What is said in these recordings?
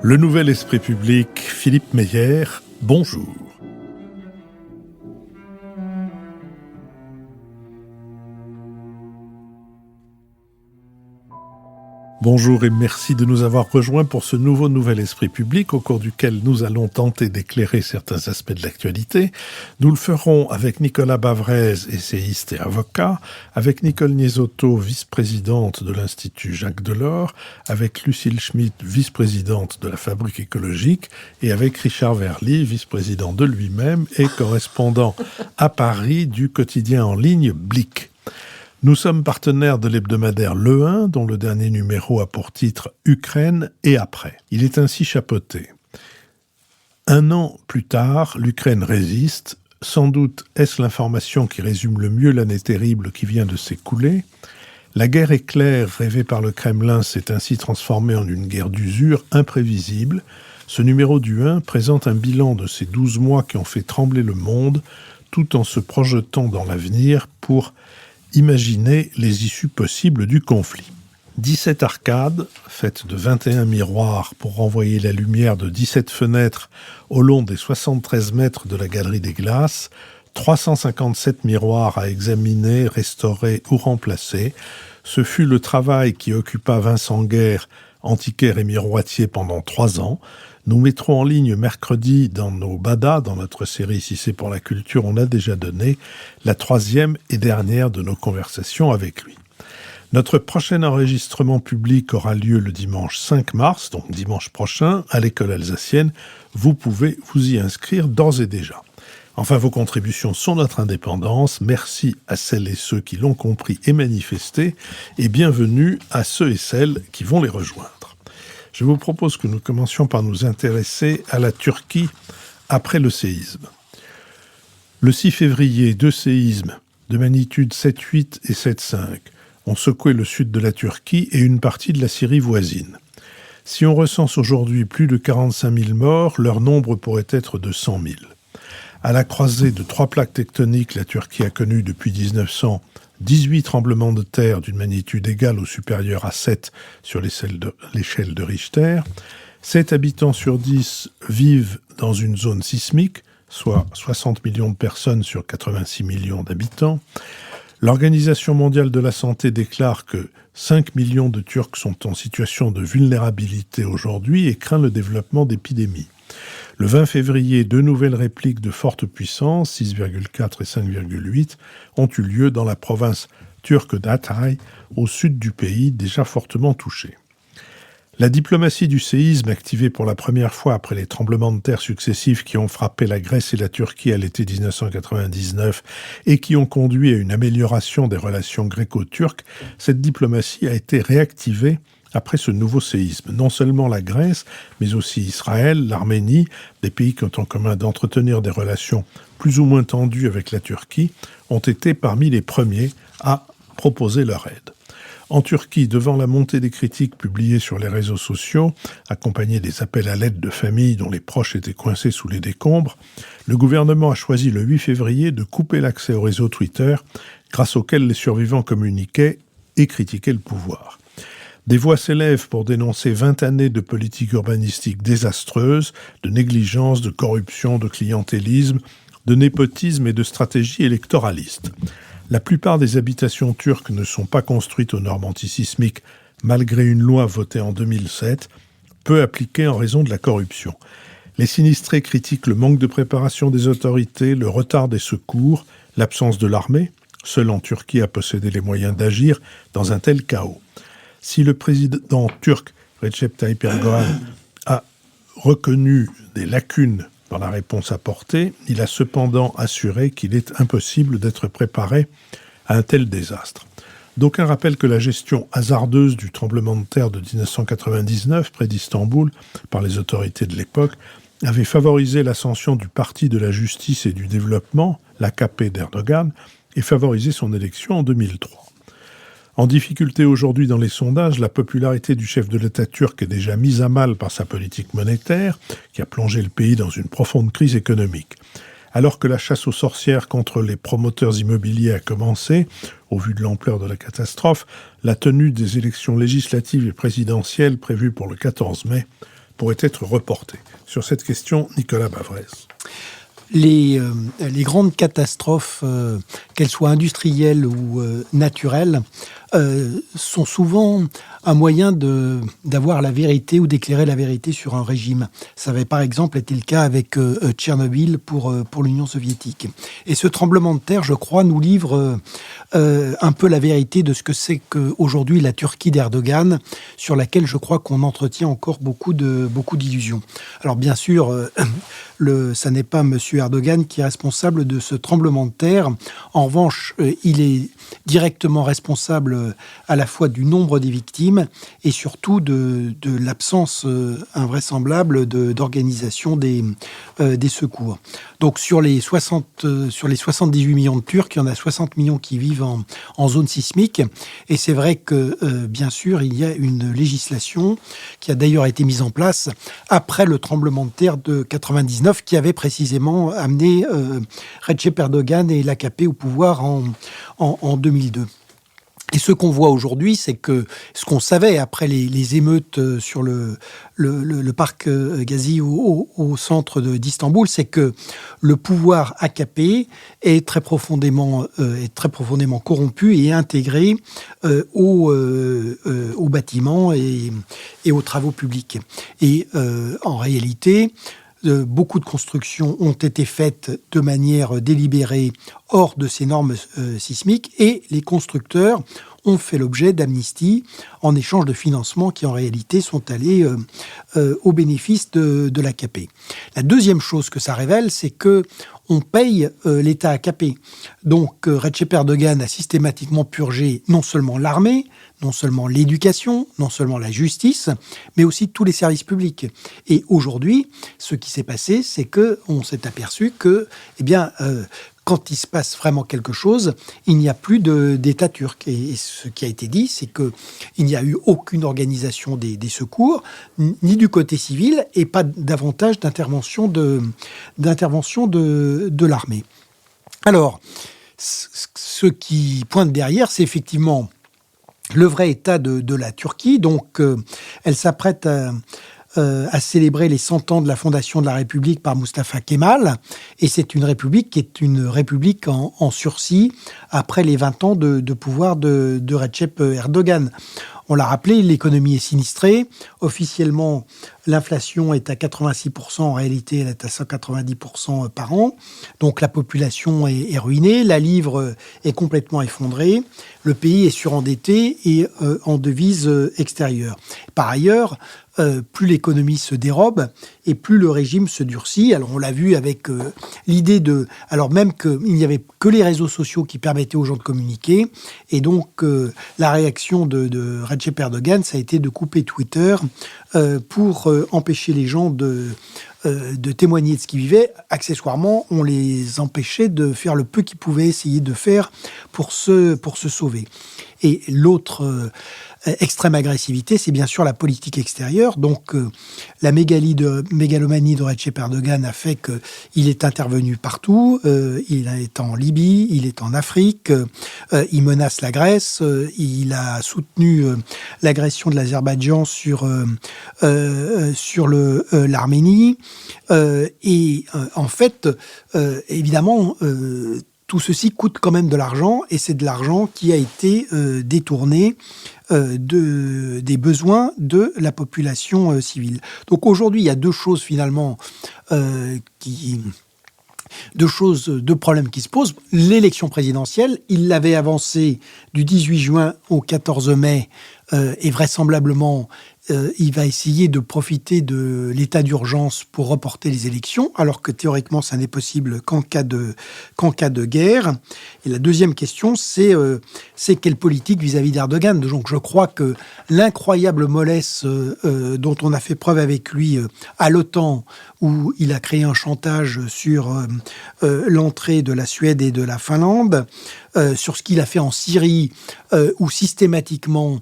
Le Nouvel Esprit Public, Philippe Meyer, bonjour. Bonjour et merci de nous avoir rejoints pour ce nouveau Nouvel Esprit Public au cours duquel nous allons tenter d'éclairer certains aspects de l'actualité. Nous le ferons avec Nicolas Bavrez, essayiste et avocat, avec Nicole Niesotto, vice-présidente de l'Institut Jacques Delors, avec Lucille Schmitt, vice-présidente de la Fabrique écologique, et avec Richard Verly, vice-président de lui-même et correspondant à Paris du quotidien en ligne Blick. Nous sommes partenaires de l'hebdomadaire Le 1, dont le dernier numéro a pour titre « Ukraine et après ». Il est ainsi chapeauté. 1 an plus tard, l'Ukraine résiste. Sans doute est-ce l'information qui résume le mieux l'année terrible qui vient de s'écouler. La guerre éclair rêvée par le Kremlin s'est ainsi transformée en une guerre d'usure imprévisible. Ce numéro du 1 présente un bilan de ces 12 mois qui ont fait trembler le monde, tout en se projetant dans l'avenir pour imaginer les issues possibles du conflit. 17 arcades, faites de 21 miroirs pour renvoyer la lumière de 17 fenêtres au long des 73 mètres de la Galerie des Glaces, 357 miroirs à examiner, restaurer ou remplacer. Ce fut le travail qui occupa Vincent Guerre, antiquaire et miroitier pendant 3 ans. Nous mettrons en ligne mercredi dans nos Badas, dans notre série Si c'est pour la culture, on a déjà donné, la 3e et dernière de nos conversations avec lui. Notre prochain enregistrement public aura lieu le dimanche 5 mars, donc dimanche prochain, à l'école alsacienne. Vous pouvez vous y inscrire d'ores et déjà. Enfin, vos contributions sont notre indépendance. Merci à celles et ceux qui l'ont compris et manifesté, et bienvenue à ceux et celles qui vont les rejoindre. Je vous propose que nous commencions par nous intéresser à la Turquie après le séisme. Le 6 février, 2 séismes de magnitude 7,8 et 7,5 ont secoué le sud de la Turquie et une partie de la Syrie voisine. Si on recense aujourd'hui plus de 45 000 morts, leur nombre pourrait être de 100 000. À la croisée de 3 plaques tectoniques, la Turquie a connu depuis 1900 18 tremblements de terre d'une magnitude égale ou supérieure à 7 sur l'échelle de Richter. 7 habitants sur 10 vivent dans une zone sismique, soit 60 millions de personnes sur 86 millions d'habitants. L'Organisation mondiale de la santé déclare que 5 millions de Turcs sont en situation de vulnérabilité aujourd'hui et craint le développement d'épidémies. Le 20 février, 2 nouvelles répliques de forte puissance, 6,4 et 5,8, ont eu lieu dans la province turque d'Hatay, au sud du pays, déjà fortement touché. La diplomatie du séisme, activée pour la première fois après les tremblements de terre successifs qui ont frappé la Grèce et la Turquie à l'été 1999 et qui ont conduit à une amélioration des relations gréco-turques, cette diplomatie a été réactivée après ce nouveau séisme. Non seulement la Grèce, mais aussi Israël, l'Arménie, des pays qui ont en commun d'entretenir des relations plus ou moins tendues avec la Turquie, ont été parmi les premiers à proposer leur aide. En Turquie, devant la montée des critiques publiées sur les réseaux sociaux, accompagnées des appels à l'aide de familles dont les proches étaient coincés sous les décombres, le gouvernement a choisi le 8 février de couper l'accès au réseau Twitter, grâce auquel les survivants communiquaient et critiquaient le pouvoir. Des voix s'élèvent pour dénoncer 20 années de politique urbanistique désastreuse, de négligence, de corruption, de clientélisme, de népotisme et de stratégie électoraliste. La plupart des habitations turques ne sont pas construites aux normes antisismiques, malgré une loi votée en 2007, peu appliquée en raison de la corruption. Les sinistrés critiquent le manque de préparation des autorités, le retard des secours, l'absence de l'armée. Seul en Turquie a possédé les moyens d'agir dans un tel chaos. Si le président turc Recep Tayyip Erdogan a reconnu des lacunes dans la réponse apportée, il a cependant assuré qu'il est impossible d'être préparé à un tel désastre. D'aucuns rappellent que la gestion hasardeuse du tremblement de terre de 1999 près d'Istanbul par les autorités de l'époque avait favorisé l'ascension du Parti de la justice et du développement, l'AKP d'Erdogan, et favorisé son élection en 2003. En difficulté aujourd'hui dans les sondages, la popularité du chef de l'État turc est déjà mise à mal par sa politique monétaire, qui a plongé le pays dans une profonde crise économique. Alors que la chasse aux sorcières contre les promoteurs immobiliers a commencé, au vu de l'ampleur de la catastrophe, la tenue des élections législatives et présidentielles prévues pour le 14 mai pourrait être reporté. Sur cette question, Nicolas Bavrez. Les grandes catastrophes, qu'elles soient industrielles ou naturelles, sont souvent un moyen d'avoir la vérité ou d'éclairer la vérité sur un régime. Ça avait par exemple été le cas avec Tchernobyl pour l'Union soviétique. Et ce tremblement de terre, je crois, nous livre un peu la vérité de ce que c'est qu'aujourd'hui la Turquie d'Erdogan, sur laquelle je crois qu'on entretient encore beaucoup d'illusions. Alors bien sûr, ça n'est pas M. Erdogan qui est responsable de ce tremblement de terre. En revanche, il est directement responsable à la fois du nombre des victimes et surtout de l'absence invraisemblable d'organisation des secours. Donc sur les 78 millions de Turcs, il y en a 60 millions qui vivent en zone sismique. Et c'est vrai que, bien sûr, il y a une législation qui a d'ailleurs été mise en place après le tremblement de terre de 99 qui avait précisément amené Recep Erdogan et l'AKP au pouvoir en 2002. Et ce qu'on voit aujourd'hui, c'est que ce qu'on savait après les émeutes sur le parc Gazi au centre d'Istanbul, c'est que le pouvoir AKP est très profondément corrompu et intégré aux bâtiments et aux travaux publics. Et en réalité, beaucoup de constructions ont été faites de manière délibérée hors de ces normes sismiques et les constructeurs ont fait l'objet d'amnisties en échange de financements qui en réalité sont allés au bénéfice de l'AKP. La deuxième chose que ça révèle, c'est que on paye l'État AKP. Donc Recep Erdogan a systématiquement purgé non seulement l'armée, non seulement l'éducation, non seulement la justice, mais aussi tous les services publics. Et aujourd'hui, ce qui s'est passé, c'est qu'on s'est aperçu que, quand il se passe vraiment quelque chose, il n'y a plus d'État turc. Et ce qui a été dit, c'est qu'il n'y a eu aucune organisation des secours, ni du côté civil, et pas davantage d'intervention de l'armée. Alors, ce qui pointe derrière, c'est effectivement le vrai état de la Turquie. Donc, elle s'apprête à célébrer les 100 ans de la fondation de la République par Mustafa Kemal. Et c'est une république qui est une république en sursis après les 20 ans de pouvoir de Recep Erdogan. On l'a rappelé, l'économie est sinistrée. Officiellement, l'inflation est à 86%. En réalité, elle est à 190% par an. Donc, la population est ruinée. La livre est complètement effondrée. Le pays est surendetté et en devise extérieure. Par ailleurs, plus l'économie se dérobe et plus le régime se durcit. Alors, on l'a vu avec l'idée alors même qu'il n'y avait que les réseaux sociaux qui permettaient aux gens de communiquer. Et donc, la réaction de Recep Erdogan, ça a été de couper Twitter pour empêcher les gens de témoigner de ce qu'ils vivaient. Accessoirement, on les empêchait de faire le peu qu'ils pouvaient essayer de faire pour se sauver. Et l'autre extrême agressivité, c'est bien sûr la politique extérieure. Donc, la mégalomanie de Recep Erdogan a fait qu'il est intervenu partout. Il est en Libye, il est en Afrique, il menace la Grèce, il a soutenu l'agression de l'Azerbaïdjan sur l'Arménie. Et en fait, évidemment, tout ceci coûte quand même de l'argent, et c'est de l'argent qui a été détourné des besoins de la population civile. Donc aujourd'hui, il y a deux choses finalement deux problèmes qui se posent. L'élection présidentielle, il l'avait avancée du 18 juin au 14 mai, et vraisemblablement, il va essayer de profiter de l'état d'urgence pour reporter les élections, alors que théoriquement, ça n'est possible qu'en cas de guerre. Et la deuxième question, c'est quelle politique vis-à-vis d'Erdogan. Donc je crois que l'incroyable mollesse dont on a fait preuve avec lui à l'OTAN, où il a créé un chantage sur l'entrée de la Suède et de la Finlande, sur ce qu'il a fait en Syrie, où systématiquement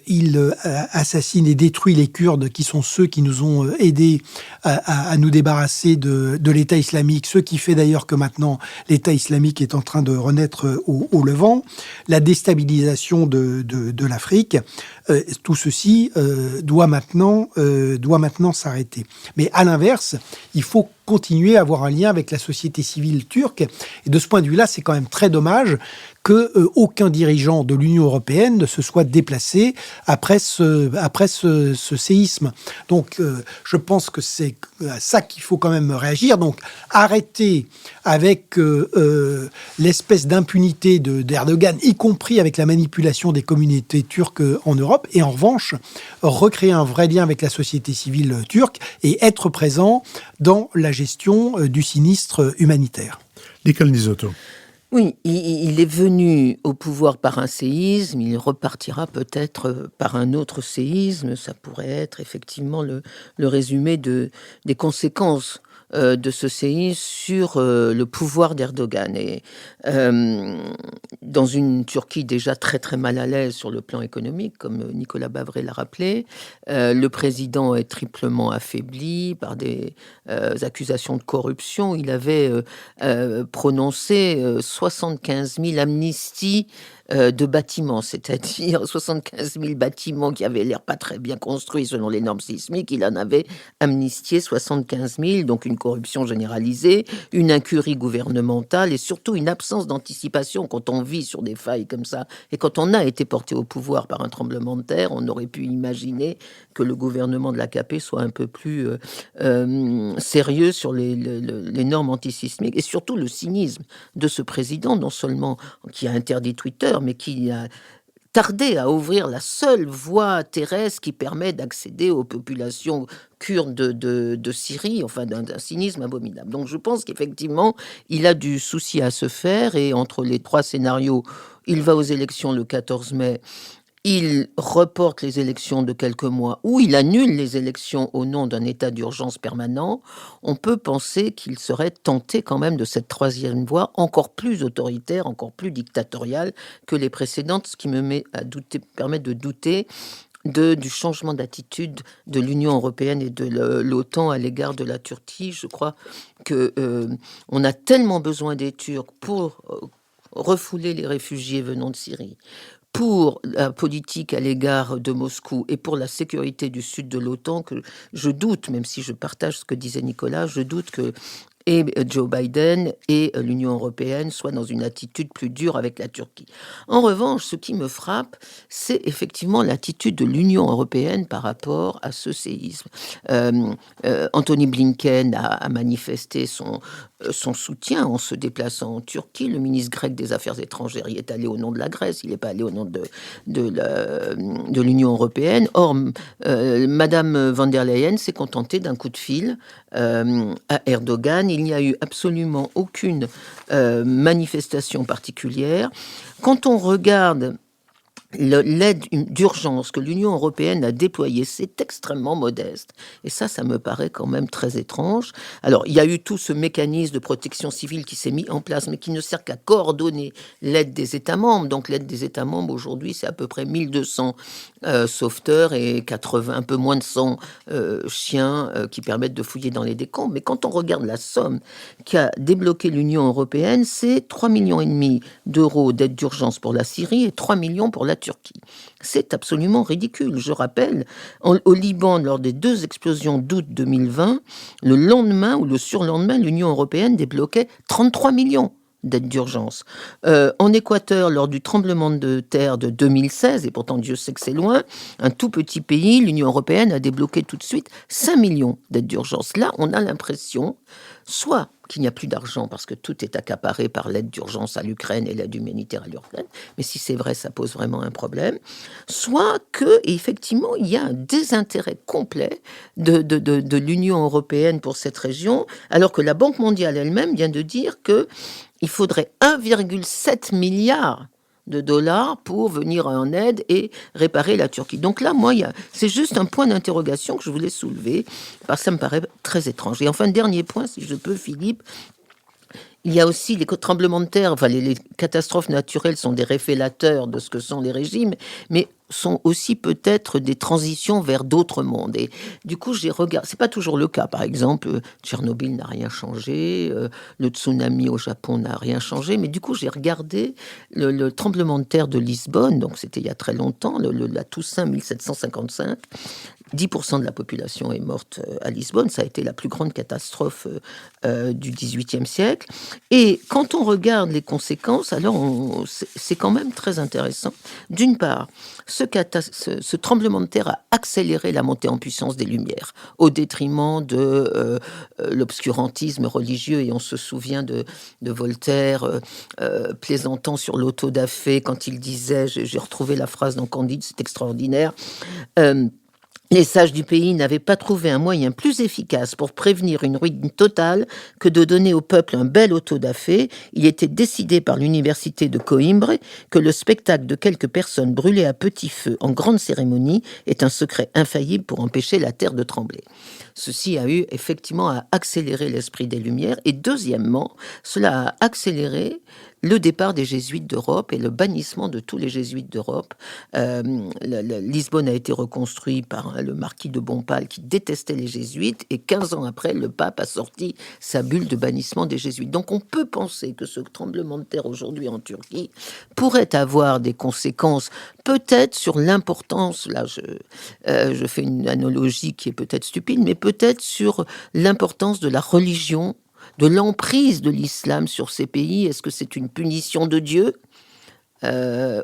il assassine assassine et détruit les Kurdes, qui sont ceux qui nous ont aidés à nous débarrasser de l'État islamique, ce qui fait d'ailleurs que maintenant l'État islamique est en train de renaître au Levant, la déstabilisation de l'Afrique, tout ceci doit maintenant s'arrêter. Mais à l'inverse, il faut continuer à avoir un lien avec la société civile turque. Et de ce point de vue-là, c'est quand même très dommage que aucun dirigeant de l'Union européenne ne se soit déplacé après ce séisme. Donc, je pense que c'est à ça qu'il faut quand même réagir. Donc, arrêter avec l'espèce d'impunité d'Erdogan, y compris avec la manipulation des communautés turques en Europe, et en revanche, recréer un vrai lien avec la société civile turque et être présent dans la gestion du sinistre humanitaire. Nicole Nisotto. Oui, il est venu au pouvoir par un séisme, il repartira peut-être par un autre séisme. Ça pourrait être effectivement le résumé des conséquences de ce séisme sur le pouvoir d'Erdogan. Et dans une Turquie déjà très très mal à l'aise sur le plan économique, comme Nicolas Bavret l'a rappelé, le président est triplement affaibli par des accusations de corruption. Il avait prononcé 75 000 amnisties de bâtiments, c'est-à-dire 75 000 bâtiments qui avaient l'air pas très bien construits selon les normes sismiques. Il en avait amnistié 75 000, donc une corruption généralisée, une incurie gouvernementale et surtout une absence d'anticipation. Quand on vit sur des failles comme ça et quand on a été porté au pouvoir par un tremblement de terre, on aurait pu imaginer que le gouvernement de l'AKP soit un peu plus sérieux sur les normes antisismiques et surtout le cynisme de ce président, non seulement qui a interdit Twitter, mais qui a tardé à ouvrir la seule voie terrestre qui permet d'accéder aux populations kurdes de Syrie, enfin d'un cynisme abominable. Donc je pense qu'effectivement, il a du souci à se faire et entre les trois scénarios, il va aux élections le 14 mai, il reporte les élections de quelques mois ou il annule les élections au nom d'un état d'urgence permanent, on peut penser qu'il serait tenté quand même de cette troisième voie encore plus autoritaire, encore plus dictatoriale que les précédentes, ce qui me permet de douter du changement d'attitude de l'Union européenne et de l'OTAN à l'égard de la Turquie. Je crois que on a tellement besoin des Turcs pour refouler les réfugiés venant de Syrie, pour la politique à l'égard de Moscou et pour la sécurité du sud de l'OTAN, que je doute, même si je partage ce que disait Nicolas, je doute que et Joe Biden et l'Union européenne soient dans une attitude plus dure avec la Turquie. En revanche, ce qui me frappe, c'est effectivement l'attitude de l'Union européenne par rapport à ce séisme. Anthony Blinken a manifesté son soutien en se déplaçant en Turquie. Le ministre grec des Affaires étrangères y est allé au nom de la Grèce, il n'est pas allé au nom de l'Union européenne. Or, Madame von der Leyen s'est contentée d'un coup de fil à Erdogan. Il n'y a eu absolument aucune manifestation particulière. Quand on regarde l'aide d'urgence que l'Union européenne a déployée, c'est extrêmement modeste. Et ça me paraît quand même très étrange. Alors, il y a eu tout ce mécanisme de protection civile qui s'est mis en place, mais qui ne sert qu'à coordonner l'aide des États membres. Donc, l'aide des États membres, aujourd'hui, c'est à peu près 1200 sauveteurs et 80, un peu moins de 100 chiens qui permettent de fouiller dans les décombres. Mais quand on regarde la somme qu'a débloqué l'Union européenne, c'est 3,5 millions d'euros d'aide d'urgence pour la Syrie et 3 millions pour la Turquie. C'est absolument ridicule. Je rappelle, au Liban, lors des 2 explosions d'août 2020, le lendemain ou le surlendemain, l'Union européenne débloquait 33 millions d'aide d'urgence. En Équateur, lors du tremblement de terre de 2016, et pourtant Dieu sait que c'est loin, un tout petit pays, l'Union européenne a débloqué tout de suite 5 millions d'aides d'urgence. Là, on a l'impression, soit qu'il n'y a plus d'argent parce que tout est accaparé par l'aide d'urgence à l'Ukraine et l'aide humanitaire à l'Ukraine, mais si c'est vrai, ça pose vraiment un problème, soit que, effectivement, il y a un désintérêt complet de l'Union européenne pour cette région, alors que la Banque mondiale elle-même vient de dire qu'il faudrait 1,7 milliard de dollars pour venir en aide et réparer la Turquie. Donc là, moi, c'est juste un point d'interrogation que je voulais soulever, parce que ça me paraît très étrange. Et enfin, dernier point, si je peux, Philippe, il y a aussi les tremblements de terre, enfin les catastrophes naturelles sont des révélateurs de ce que sont les régimes, mais sont aussi peut-être des transitions vers d'autres mondes. Et du coup, j'ai regardé. C'est pas toujours le cas. Par exemple, Tchernobyl n'a rien changé, le tsunami au Japon n'a rien changé. Mais du coup, j'ai regardé le tremblement de terre de Lisbonne. Donc, c'était il y a très longtemps, la Toussaint 1755. 10% de la population est morte à Lisbonne. Ça a été la plus grande catastrophe du XVIIIe siècle. Et quand on regarde les conséquences, alors c'est quand même très intéressant. D'une part, ce tremblement de terre a accéléré la montée en puissance des Lumières, au détriment de l'obscurantisme religieux. Et on se souvient de Voltaire plaisantant sur l'auto-da-fé quand il disait, j'ai retrouvé la phrase dans Candide, c'est extraordinaire, les sages du pays n'avaient pas trouvé un moyen plus efficace pour prévenir une ruine totale que de donner au peuple un bel auto-da-fé. Il était décidé par l'université de Coïmbre que le spectacle de quelques personnes brûlées à petit feu en grande cérémonie est un secret infaillible pour empêcher la terre de trembler. Ceci a eu effectivement à accélérer l'esprit des Lumières. Et deuxièmement, cela a accéléré le départ des jésuites d'Europe et le bannissement de tous les jésuites d'Europe. Lisbonne a été reconstruit par le marquis de Bompal qui détestait les jésuites, et 15 ans après, le pape a sorti sa bulle de bannissement des jésuites. Donc on peut penser que ce tremblement de terre aujourd'hui en Turquie pourrait avoir des conséquences peut-être sur l'importance, là je fais une analogie qui est peut-être stupide, mais peut-être sur l'importance de la religion, de l'emprise de l'islam sur ces pays. Est-ce que c'est une punition de Dieu ?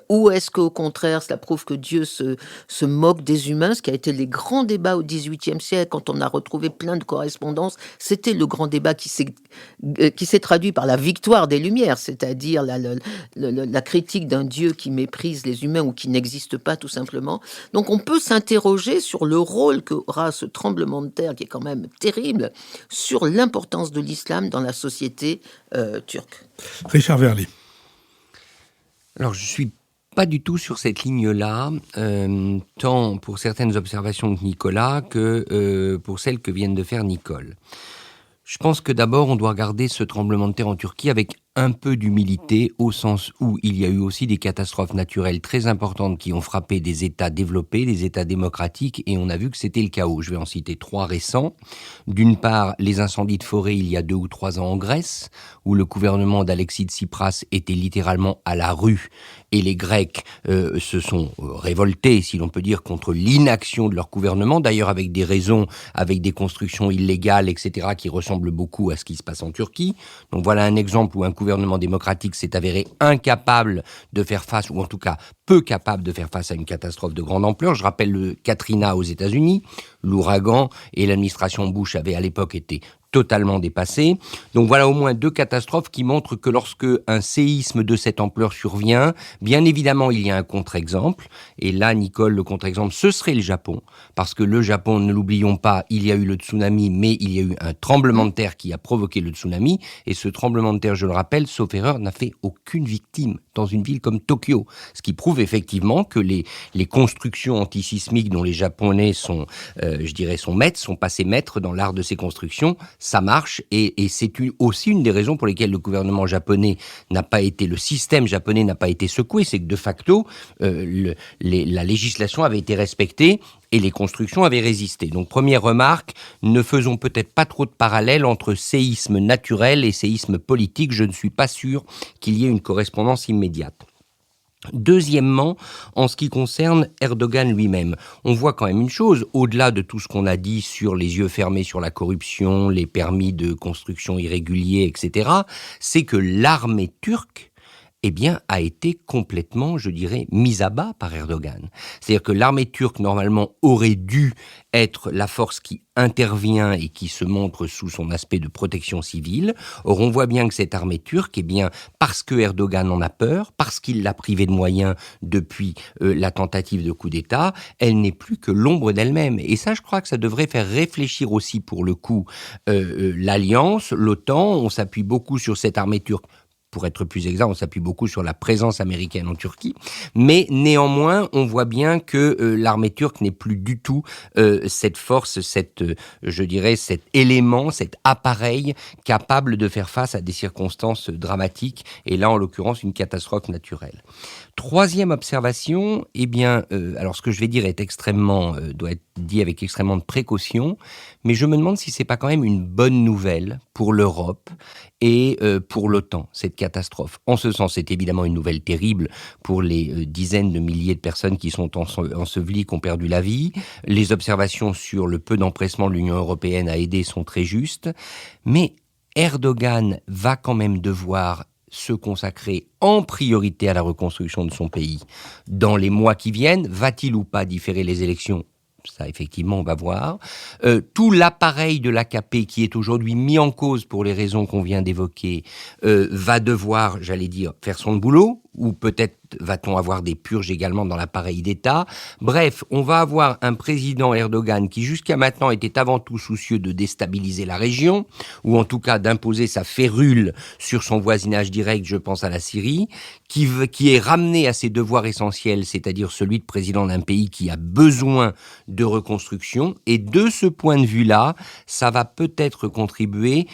Ou est-ce qu'au contraire, cela prouve que Dieu se moque des humains, ce qui a été les grands débats au XVIIIe siècle, quand on a retrouvé plein de correspondances. C'était le grand débat qui s'est traduit par la victoire des Lumières, c'est-à-dire la critique d'un Dieu qui méprise les humains ou qui n'existe pas tout simplement. Donc on peut s'interroger sur le rôle qu'aura ce tremblement de terre, qui est quand même terrible, sur l'importance de l'islam dans la société turque. Richard Verly. Alors, je suis pas du tout sur cette ligne-là, tant pour certaines observations de Nicolas que pour celles que viennent de faire Nicole. Je pense que d'abord, on doit regarder ce tremblement de terre en Turquie avec un peu d'humilité, au sens où il y a eu aussi des catastrophes naturelles très importantes qui ont frappé des États développés, des États démocratiques, et on a vu que c'était le chaos. Je vais en citer 3 récents. D'une part, les incendies de forêt il y a 2 ou 3 ans en Grèce, où le gouvernement d'Alexis Tsipras était littéralement à la rue, et les Grecs se sont révoltés, si l'on peut dire, contre l'inaction de leur gouvernement, d'ailleurs avec des raisons, avec des constructions illégales, etc., qui ressemblent beaucoup à ce qui se passe en Turquie. Donc voilà un exemple où un gouvernement démocratique s'est avéré incapable de faire face, ou en tout cas peu capable de faire face à une catastrophe de grande ampleur. Je rappelle le Katrina aux États-Unis, l'ouragan, et l'administration Bush avait à l'époque été totalement dépassé. Donc voilà au moins 2 catastrophes qui montrent que lorsque un séisme de cette ampleur survient, bien évidemment il y a un contre-exemple. Et là, Nicole, le contre-exemple, ce serait le Japon. Parce que le Japon, ne l'oublions pas, il y a eu le tsunami, mais il y a eu un tremblement de terre qui a provoqué le tsunami. Et ce tremblement de terre, je le rappelle, sauf erreur, n'a fait aucune victime dans une ville comme Tokyo. Ce qui prouve effectivement que les constructions antisismiques dont les Japonais sont maîtres, sont passés maîtres dans l'art de ces constructions, ça marche, et c'est aussi une des raisons pour lesquelles le gouvernement japonais le système japonais n'a pas été secoué, c'est que de facto, la législation avait été respectée et les constructions avaient résisté. Donc première remarque, ne faisons peut-être pas trop de parallèles entre séisme naturel et séisme politique, je ne suis pas sûr qu'il y ait une correspondance immédiate. Deuxièmement, en ce qui concerne Erdogan lui-même, on voit quand même une chose, au-delà de tout ce qu'on a dit sur les yeux fermés sur la corruption, les permis de construction irréguliers, etc., c'est que l'armée turque a été complètement, je dirais, mise à bas par Erdogan. C'est-à-dire que l'armée turque, normalement, aurait dû être la force qui intervient et qui se montre sous son aspect de protection civile. Or, on voit bien que cette armée turque, parce que Erdogan en a peur, parce qu'il l'a privée de moyens depuis la tentative de coup d'État, elle n'est plus que l'ombre d'elle-même. Et ça, je crois que ça devrait faire réfléchir aussi, pour le coup, l'Alliance, l'OTAN. On s'appuie beaucoup sur cette armée turque. Pour être plus exact, on s'appuie beaucoup sur la présence américaine en Turquie, mais néanmoins, on voit bien que l'armée turque n'est plus du tout cette force, cet élément, cet appareil capable de faire face à des circonstances dramatiques, et là, en l'occurrence, une catastrophe naturelle. Troisième observation, alors ce que je vais dire doit être dit avec extrêmement de précaution, mais je me demande si c'est pas quand même une bonne nouvelle pour l'Europe et pour l'OTAN, cette catastrophe. En ce sens, c'est évidemment une nouvelle terrible pour les dizaines de milliers de personnes qui sont ensevelies, qui ont perdu la vie. Les observations sur le peu d'empressement de l'Union européenne à aider sont très justes, mais Erdogan va quand même devoir se consacrer en priorité à la reconstruction de son pays dans les mois qui viennent. Va-t-il ou pas différer les élections ? Ça, effectivement, on va voir. Tout l'appareil de l'AKP qui est aujourd'hui mis en cause pour les raisons qu'on vient d'évoquer va devoir, faire son boulot, ou peut-être va-t-on avoir des purges également dans l'appareil d'État. Bref, on va avoir un président Erdogan qui jusqu'à maintenant était avant tout soucieux de déstabiliser la région, ou en tout cas d'imposer sa férule sur son voisinage direct, je pense à la Syrie, qui est ramené à ses devoirs essentiels, c'est-à-dire celui de président d'un pays qui a besoin de reconstruction. Et de ce point de vue-là, ça va peut-être contribuer,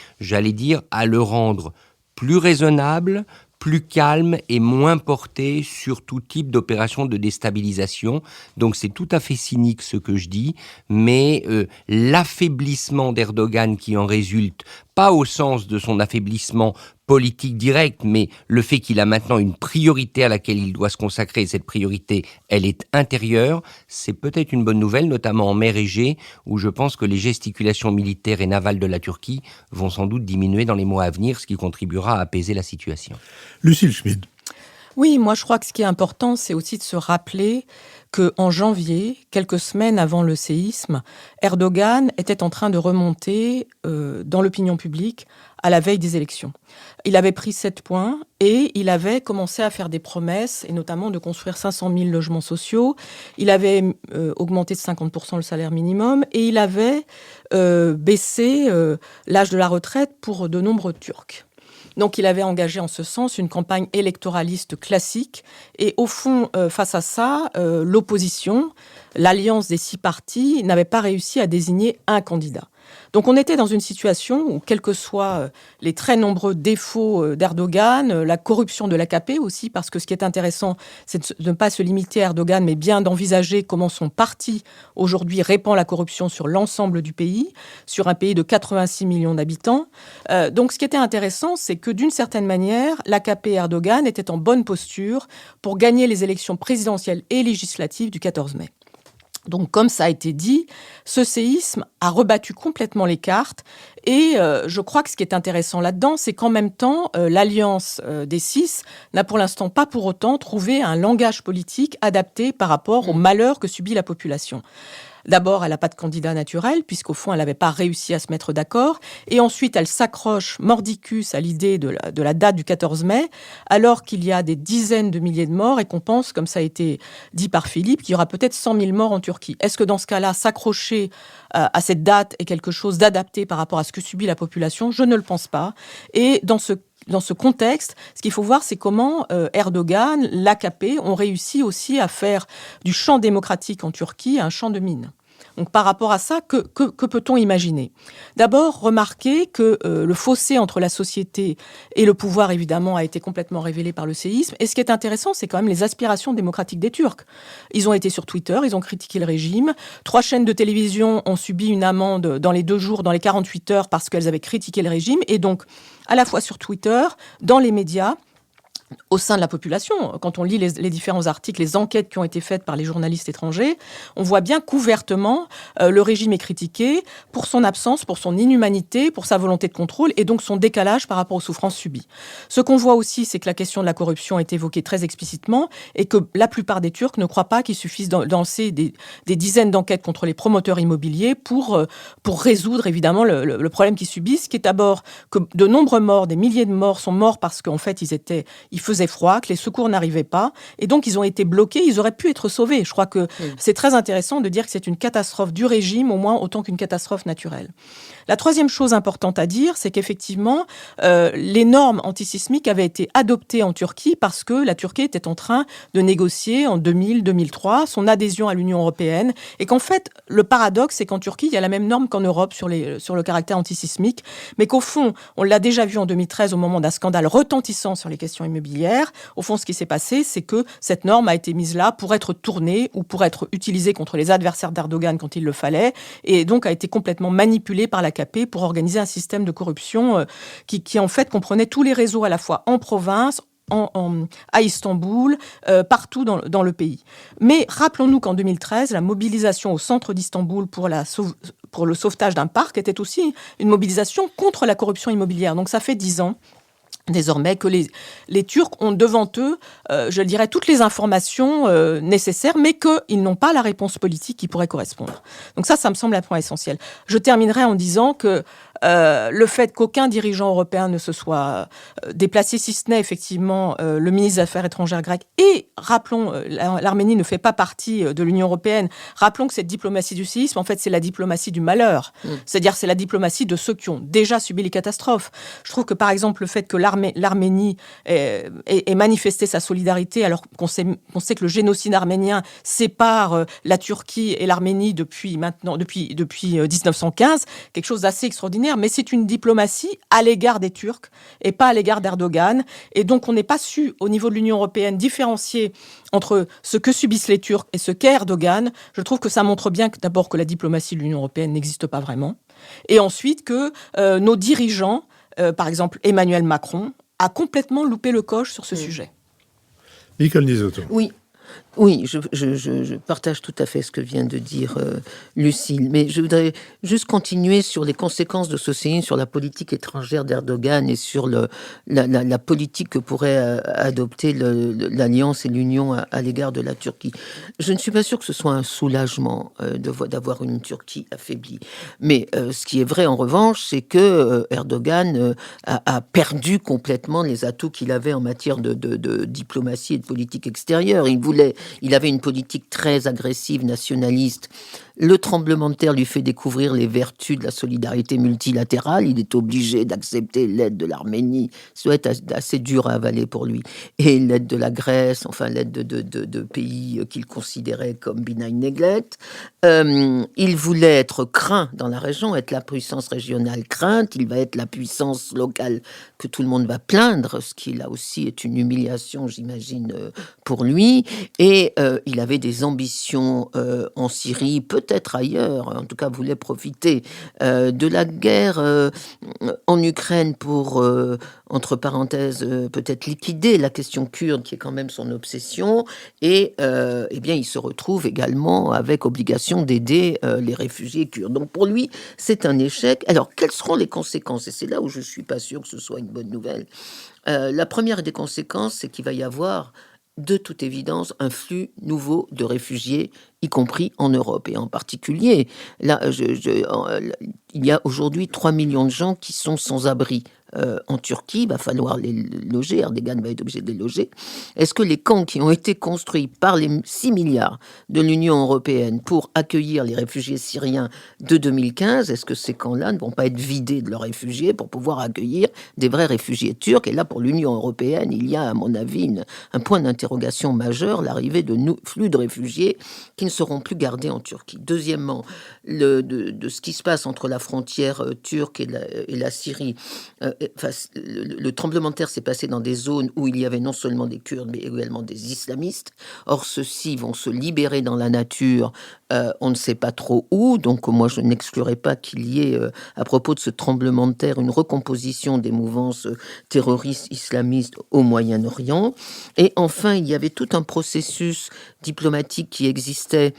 à le rendre plus raisonnable, plus calme et moins porté sur tout type d'opération de déstabilisation. Donc c'est tout à fait cynique ce que je dis, mais l'affaiblissement d'Erdogan qui en résulte, pas au sens de son affaiblissement politique direct, mais le fait qu'il a maintenant une priorité à laquelle il doit se consacrer, et cette priorité, elle est intérieure, c'est peut-être une bonne nouvelle, notamment en mer Égée, où je pense que les gesticulations militaires et navales de la Turquie vont sans doute diminuer dans les mois à venir, ce qui contribuera à apaiser la situation. Lucille Schmid. Oui, moi je crois que ce qui est important, c'est aussi de se rappeler qu'en janvier, quelques semaines avant le séisme, Erdogan était en train de remonter dans l'opinion publique à la veille des élections. Il avait pris 7 points et il avait commencé à faire des promesses, et notamment de construire 500 000 logements sociaux. Il avait augmenté de 50% le salaire minimum et il avait baissé l'âge de la retraite pour de nombreux Turcs. Donc il avait engagé en ce sens une campagne électoraliste classique. Et au fond, face à ça, l'opposition, l'alliance des 6 partis, n'avait pas réussi à désigner un candidat. Donc on était dans une situation où, quels que soient les très nombreux défauts d'Erdogan, la corruption de l'AKP aussi, parce que ce qui est intéressant, c'est de ne pas se limiter à Erdogan, mais bien d'envisager comment son parti aujourd'hui répand la corruption sur l'ensemble du pays, sur un pays de 86 millions d'habitants. Donc ce qui était intéressant, c'est que d'une certaine manière, l'AKP et Erdogan étaient en bonne posture pour gagner les élections présidentielles et législatives du 14 mai. Donc, comme ça a été dit, ce séisme a rebattu complètement les cartes. Et je crois que ce qui est intéressant là-dedans, c'est qu'en même temps, l'alliance des 6 n'a pour l'instant pas pour autant trouvé un langage politique adapté par rapport au malheur que subit la population. D'abord, elle n'a pas de candidat naturel, puisqu'au fond, elle n'avait pas réussi à se mettre d'accord. Et ensuite, elle s'accroche mordicus à l'idée de la date du 14 mai, alors qu'il y a des dizaines de milliers de morts et qu'on pense, comme ça a été dit par Philippe, qu'il y aura peut-être 100 000 morts en Turquie. Est-ce que dans ce cas-là, s'accrocher à cette date est quelque chose d'adapté par rapport à ce que subit la population ? Je ne le pense pas. Et dans ce contexte, ce qu'il faut voir, c'est comment Erdogan, l'AKP, ont réussi aussi à faire du champ démocratique en Turquie un champ de mine. Donc par rapport à ça, que peut-on imaginer ? D'abord, remarquer que le fossé entre la société et le pouvoir, évidemment, a été complètement révélé par le séisme. Et ce qui est intéressant, c'est quand même les aspirations démocratiques des Turcs. Ils ont été sur Twitter, ils ont critiqué le régime. 3 chaînes de télévision ont subi une amende dans les 2 jours, dans les 48 heures, parce qu'elles avaient critiqué le régime. Et donc, à la fois sur Twitter, dans les médias, au sein de la population, quand on lit les différents articles, les enquêtes qui ont été faites par les journalistes étrangers, on voit bien qu'ouvertement, le régime est critiqué pour son absence, pour son inhumanité, pour sa volonté de contrôle et donc son décalage par rapport aux souffrances subies. Ce qu'on voit aussi, c'est que la question de la corruption est évoquée très explicitement et que la plupart des Turcs ne croient pas qu'il suffise de lancer des dizaines d'enquêtes contre les promoteurs immobiliers pour résoudre évidemment le problème qu'ils subissent, qui est d'abord que de nombreux morts, des milliers de morts sont morts parce qu'en fait, il faisait froid, que les secours n'arrivaient pas, et donc ils ont été bloqués, ils auraient pu être sauvés. Je crois que c'est très intéressant de dire que c'est une catastrophe du régime, au moins autant qu'une catastrophe naturelle. La troisième chose importante à dire, c'est qu'effectivement, les normes antisismiques avaient été adoptées en Turquie parce que la Turquie était en train de négocier en 2000-2003 son adhésion à l'Union européenne et qu'en fait, le paradoxe, c'est qu'en Turquie, il y a la même norme qu'en Europe sur le caractère antisismique, mais qu'au fond, on l'a déjà vu en 2013 au moment d'un scandale retentissant sur les questions immobilières. Au fond, ce qui s'est passé, c'est que cette norme a été mise là pour être tournée ou pour être utilisée contre les adversaires d'Erdogan quand il le fallait, et donc a été complètement manipulée par l'AKP pour organiser un système de corruption qui en fait comprenait tous les réseaux à la fois en province, à Istanbul, partout dans le pays. Mais rappelons-nous qu'en 2013, la mobilisation au centre d'Istanbul pour le sauvetage d'un parc était aussi une mobilisation contre la corruption immobilière. Donc ça fait 10 ans désormais que les Turcs ont devant eux, je dirais, toutes les informations nécessaires, mais qu'ils n'ont pas la réponse politique qui pourrait correspondre. Donc ça me semble un point essentiel. Je terminerai en disant que le fait qu'aucun dirigeant européen ne se soit déplacé, si ce n'est effectivement le ministre des Affaires étrangères grec, et rappelons, l'Arménie ne fait pas partie de l'Union européenne, rappelons que cette diplomatie du séisme, en fait, c'est la diplomatie du malheur. C'est-à-dire, c'est la diplomatie de ceux qui ont déjà subi les catastrophes. Je trouve que, par exemple, le fait que l'Arménie ait manifesté sa solidarité, alors qu'on sait que le génocide arménien sépare la Turquie et l'Arménie depuis 1915, quelque chose d'assez extraordinaire, mais c'est une diplomatie à l'égard des Turcs et pas à l'égard d'Erdogan. Et donc, on n'est pas su, au niveau de l'Union européenne, différencier entre ce que subissent les Turcs et ce qu'est Erdogan. Je trouve que ça montre bien d'abord que la diplomatie de l'Union européenne n'existe pas vraiment. Et ensuite que nos dirigeants, par exemple Emmanuel Macron, a complètement loupé le coche sur ce sujet. Nicole Nisotto. Oui, je partage tout à fait ce que vient de dire Lucille, mais je voudrais juste continuer sur les conséquences de ce séisme sur la politique étrangère d'Erdogan et sur la politique que pourrait adopter l'Alliance et l'Union à l'égard de la Turquie. Je ne suis pas sûre que ce soit un soulagement d'avoir une Turquie affaiblie. Mais ce qui est vrai en revanche, c'est que Erdogan a perdu complètement les atouts qu'il avait en matière de diplomatie et de politique extérieure. Il avait une politique très agressive, nationaliste. Le tremblement de terre lui fait découvrir les vertus de la solidarité multilatérale. Il est obligé d'accepter l'aide de l'Arménie. Ça doit être assez dur à avaler pour lui. Et l'aide de la Grèce, enfin l'aide de pays qu'il considérait comme benign neglect. Il voulait être craint dans la région, être la puissance régionale crainte. Il va être la puissance locale que tout le monde va plaindre, ce qui là aussi est une humiliation, j'imagine, pour lui. Et il avait des ambitions en Syrie, peut-être ailleurs, en tout cas voulait profiter de la guerre en Ukraine pour, entre parenthèses, peut-être liquider la question kurde, qui est quand même son obsession, et eh bien il se retrouve également avec obligation d'aider les réfugiés kurdes. Donc pour lui, c'est un échec. Alors, quelles seront les conséquences? Et c'est là où je ne suis pas sûre que ce soit une bonne nouvelle. La première des conséquences, c'est qu'il va y avoir de toute évidence un flux nouveau de réfugiés, y compris en Europe. Et en particulier, là, il y a aujourd'hui 3 millions de gens qui sont sans abri en Turquie. Il va falloir les loger. Erdogan va être obligé de les loger. Est-ce que les camps qui ont été construits par les 6 milliards de l'Union européenne pour accueillir les réfugiés syriens de 2015, est-ce que ces camps-là ne vont pas être vidés de leurs réfugiés pour pouvoir accueillir des vrais réfugiés turcs? Et là, pour l'Union européenne, il y a, à mon avis, un point d'interrogation majeur, l'arrivée de flux de réfugiés qui ne seront plus gardés en Turquie. Deuxièmement, de ce qui se passe entre la frontière turque et la Syrie. Le tremblement de terre s'est passé dans des zones où il y avait non seulement des Kurdes, mais également des islamistes. Or, ceux-ci vont se libérer dans la nature, on ne sait pas trop où. Donc, moi, je n'exclurais pas qu'il y ait, à propos de ce tremblement de terre, une recomposition des mouvances terroristes islamistes au Moyen-Orient. Et enfin, il y avait tout un processus diplomatique qui existait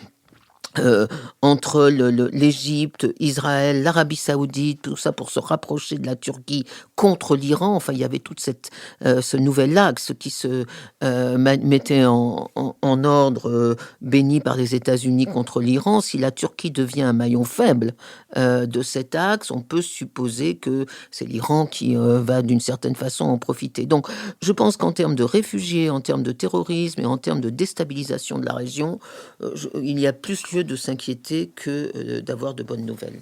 entre l'Égypte, Israël, l'Arabie Saoudite, tout ça pour se rapprocher de la Turquie contre l'Iran. Enfin, il y avait tout ce nouvel axe qui se mettait en ordre, béni par les États-Unis contre l'Iran. Si la Turquie devient un maillon faible de cet axe, on peut supposer que c'est l'Iran qui va d'une certaine façon en profiter. Donc, je pense qu'en termes de réfugiés, en termes de terrorisme et en termes de déstabilisation de la région, il y a plus lieu de s'inquiéter que d'avoir de bonnes nouvelles.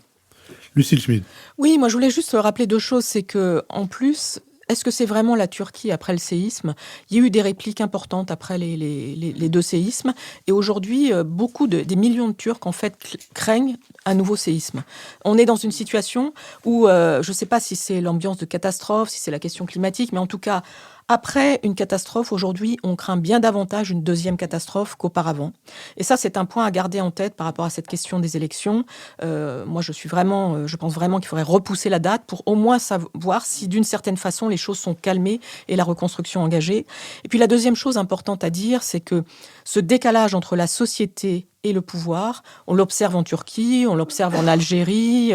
Lucille Schmid. Oui, moi je voulais juste rappeler deux choses. C'est que, en plus, est-ce que c'est vraiment la Turquie après le séisme ? Il y a eu des répliques importantes après les deux séismes. Et aujourd'hui, des millions de Turcs, en fait, craignent un nouveau séisme. On est dans une situation où, je ne sais pas si c'est l'ambiance de catastrophe, si c'est la question climatique, mais en tout cas, après une catastrophe, aujourd'hui, on craint bien davantage une deuxième catastrophe qu'auparavant. Et ça, c'est un point à garder en tête par rapport à cette question des élections. Moi, je pense vraiment qu'il faudrait repousser la date pour au moins savoir si, d'une certaine façon, les choses sont calmées et la reconstruction engagée. Et puis, la deuxième chose importante à dire, c'est que ce décalage entre la société et le pouvoir, on l'observe en Turquie, on l'observe en Algérie,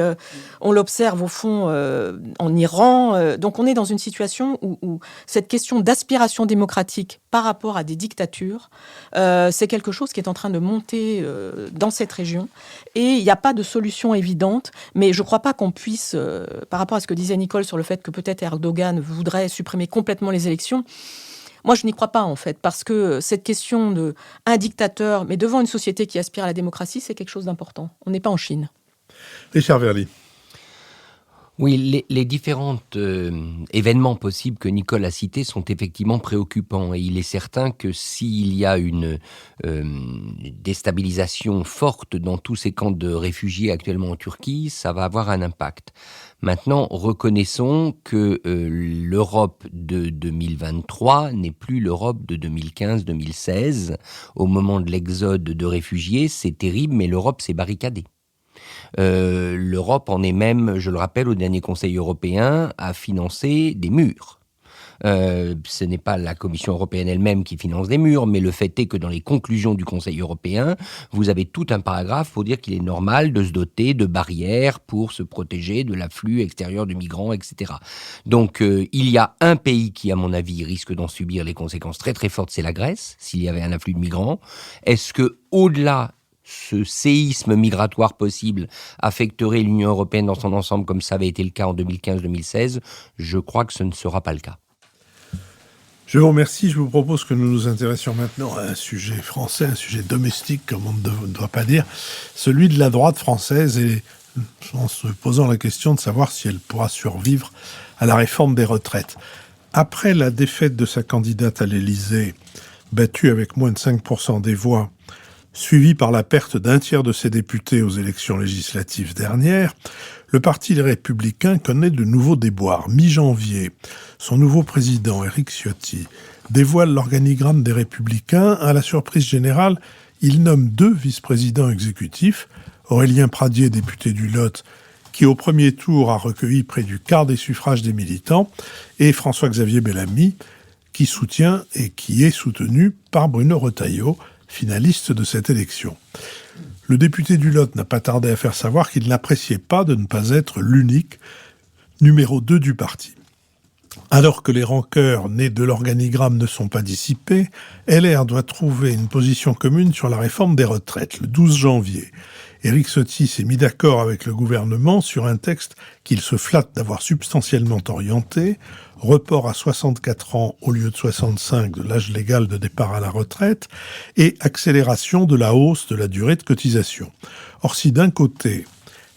on l'observe au fond en Iran. Donc on est dans une situation où cette question d'aspiration démocratique par rapport à des dictatures, c'est quelque chose qui est en train de monter dans cette région. Et il n'y a pas de solution évidente, mais je ne crois pas qu'on puisse, par rapport à ce que disait Nicole sur le fait que peut-être Erdogan voudrait supprimer complètement les élections, moi, je n'y crois pas, en fait, parce que cette question d'un dictateur, mais devant une société qui aspire à la démocratie, c'est quelque chose d'important. On n'est pas en Chine. Richard Verly. Oui, les différents événements possibles que Nicole a cités sont effectivement préoccupants. Et il est certain que s'il y a une déstabilisation forte dans tous ces camps de réfugiés actuellement en Turquie, ça va avoir un impact. Maintenant, reconnaissons que l'Europe de 2023 n'est plus l'Europe de 2015-2016. Au moment de l'exode de réfugiés, c'est terrible, mais l'Europe s'est barricadée. L'Europe en est même, je le rappelle, au dernier Conseil européen, à financer des murs. Ce n'est pas la Commission européenne elle-même qui finance des murs, mais le fait est que dans les conclusions du Conseil européen, vous avez tout un paragraphe pour dire qu'il est normal de se doter de barrières pour se protéger de l'afflux extérieur de migrants, etc. Donc il y a un pays qui, à mon avis, risque d'en subir les conséquences très très fortes, c'est la Grèce, s'il y avait un afflux de migrants. Est-ce que, au-delà, ce séisme migratoire possible affecterait l'Union européenne dans son ensemble comme ça avait été le cas en 2015-2016 ? Je crois que ce ne sera pas le cas. Je vous remercie. Je vous propose que nous nous intéressions maintenant à un sujet français, un sujet domestique, comme on ne doit pas dire, celui de la droite française, et en se posant la question de savoir si elle pourra survivre à la réforme des retraites. Après la défaite de sa candidate à l'Élysée, battue avec moins de 5% des voix, suivi par la perte d'un tiers de ses députés aux élections législatives dernières, le Parti Les Républicains connaît de nouveaux déboires. Mi-janvier, son nouveau président, Éric Ciotti, dévoile l'organigramme des Républicains. À la surprise générale, il nomme 2 vice-présidents exécutifs, Aurélien Pradié, député du Lot, qui au premier tour a recueilli près du quart des suffrages des militants, et François-Xavier Bellamy, qui soutient et qui est soutenu par Bruno Retailleau, finaliste de cette élection. Le député du Lot n'a pas tardé à faire savoir qu'il n'appréciait pas de ne pas être l'unique numéro 2 du parti. Alors que les rancœurs nées de l'organigramme ne sont pas dissipées, LR doit trouver une position commune sur la réforme des retraites. Le 12 janvier, Éric Ciotti s'est mis d'accord avec le gouvernement sur un texte qu'il se flatte d'avoir substantiellement orienté, report à 64 ans au lieu de 65 de l'âge légal de départ à la retraite et accélération de la hausse de la durée de cotisation. Or, si d'un côté,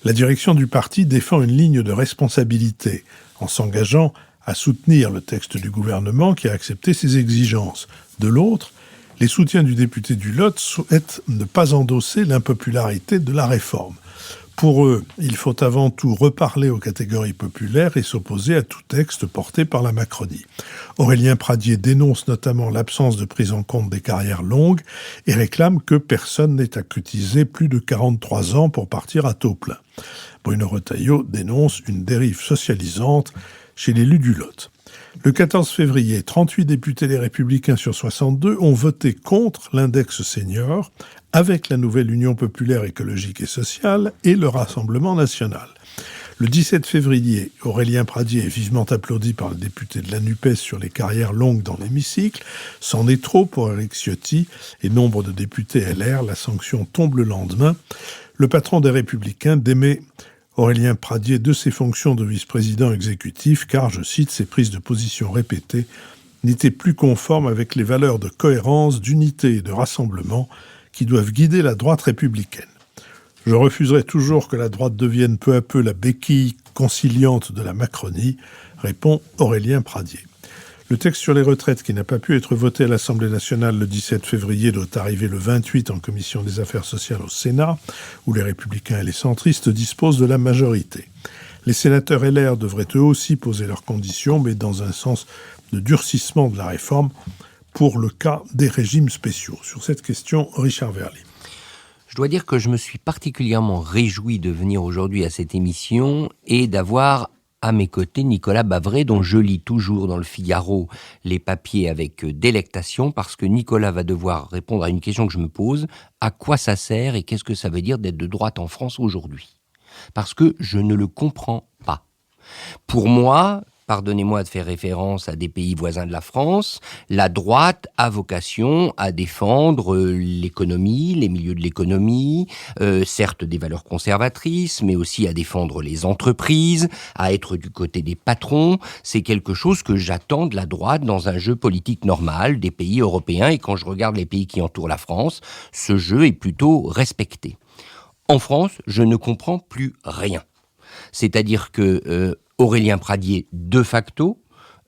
la direction du parti défend une ligne de responsabilité en s'engageant à soutenir le texte du gouvernement qui a accepté ses exigences, de l'autre, les soutiens du député du Lot souhaitent ne pas endosser l'impopularité de la réforme. Pour eux, il faut avant tout reparler aux catégories populaires et s'opposer à tout texte porté par la Macronie. Aurélien Pradié dénonce notamment l'absence de prise en compte des carrières longues et réclame que personne n'ait à cotiser plus de 43 ans pour partir à taux plein. Bruno Retailleau dénonce une dérive socialisante chez l'élu du Lot. Le 14 février, 38 députés des Républicains sur 62 ont voté contre l'index senior avec la nouvelle Union populaire écologique et sociale et le Rassemblement national. Le 17 février, Aurélien Pradié est vivement applaudi par le député de la NUPES sur les carrières longues dans l'hémicycle. C'en est trop pour Éric Ciotti et nombre de députés LR. La sanction tombe le lendemain. Le patron des Républicains démet Aurélien Pradié de ses fonctions de vice-président exécutif car, je cite, ses prises de position répétées n'étaient plus conformes avec les valeurs de cohérence, d'unité et de rassemblement qui doivent guider la droite républicaine. Je refuserai toujours que la droite devienne peu à peu la béquille conciliante de la Macronie, répond Aurélien Pradier. Le texte sur les retraites, qui n'a pas pu être voté à l'Assemblée nationale le 17 février, doit arriver le 28 en commission des affaires sociales au Sénat, où les Républicains et les centristes disposent de la majorité. Les sénateurs LR devraient eux aussi poser leurs conditions, mais dans un sens de durcissement de la réforme pour le cas des régimes spéciaux. Sur cette question, Richard Verly. Je dois dire que je me suis particulièrement réjoui de venir aujourd'hui à cette émission et d'avoir à mes côtés Nicolas Bavret, dont je lis toujours dans le Figaro les papiers avec délectation, parce que Nicolas va devoir répondre à une question que je me pose: à quoi ça sert et qu'est-ce que ça veut dire d'être de droite en France aujourd'hui ? Parce que je ne le comprends pas. Pour moi, pardonnez-moi de faire référence à des pays voisins de la France, la droite a vocation à défendre l'économie, les milieux de l'économie, certes des valeurs conservatrices, mais aussi à défendre les entreprises, à être du côté des patrons. C'est quelque chose que j'attends de la droite dans un jeu politique normal des pays européens, et quand je regarde les pays qui entourent la France, ce jeu est plutôt respecté. En France, je ne comprends plus rien. C'est-à-dire que Aurélien Pradier, de facto,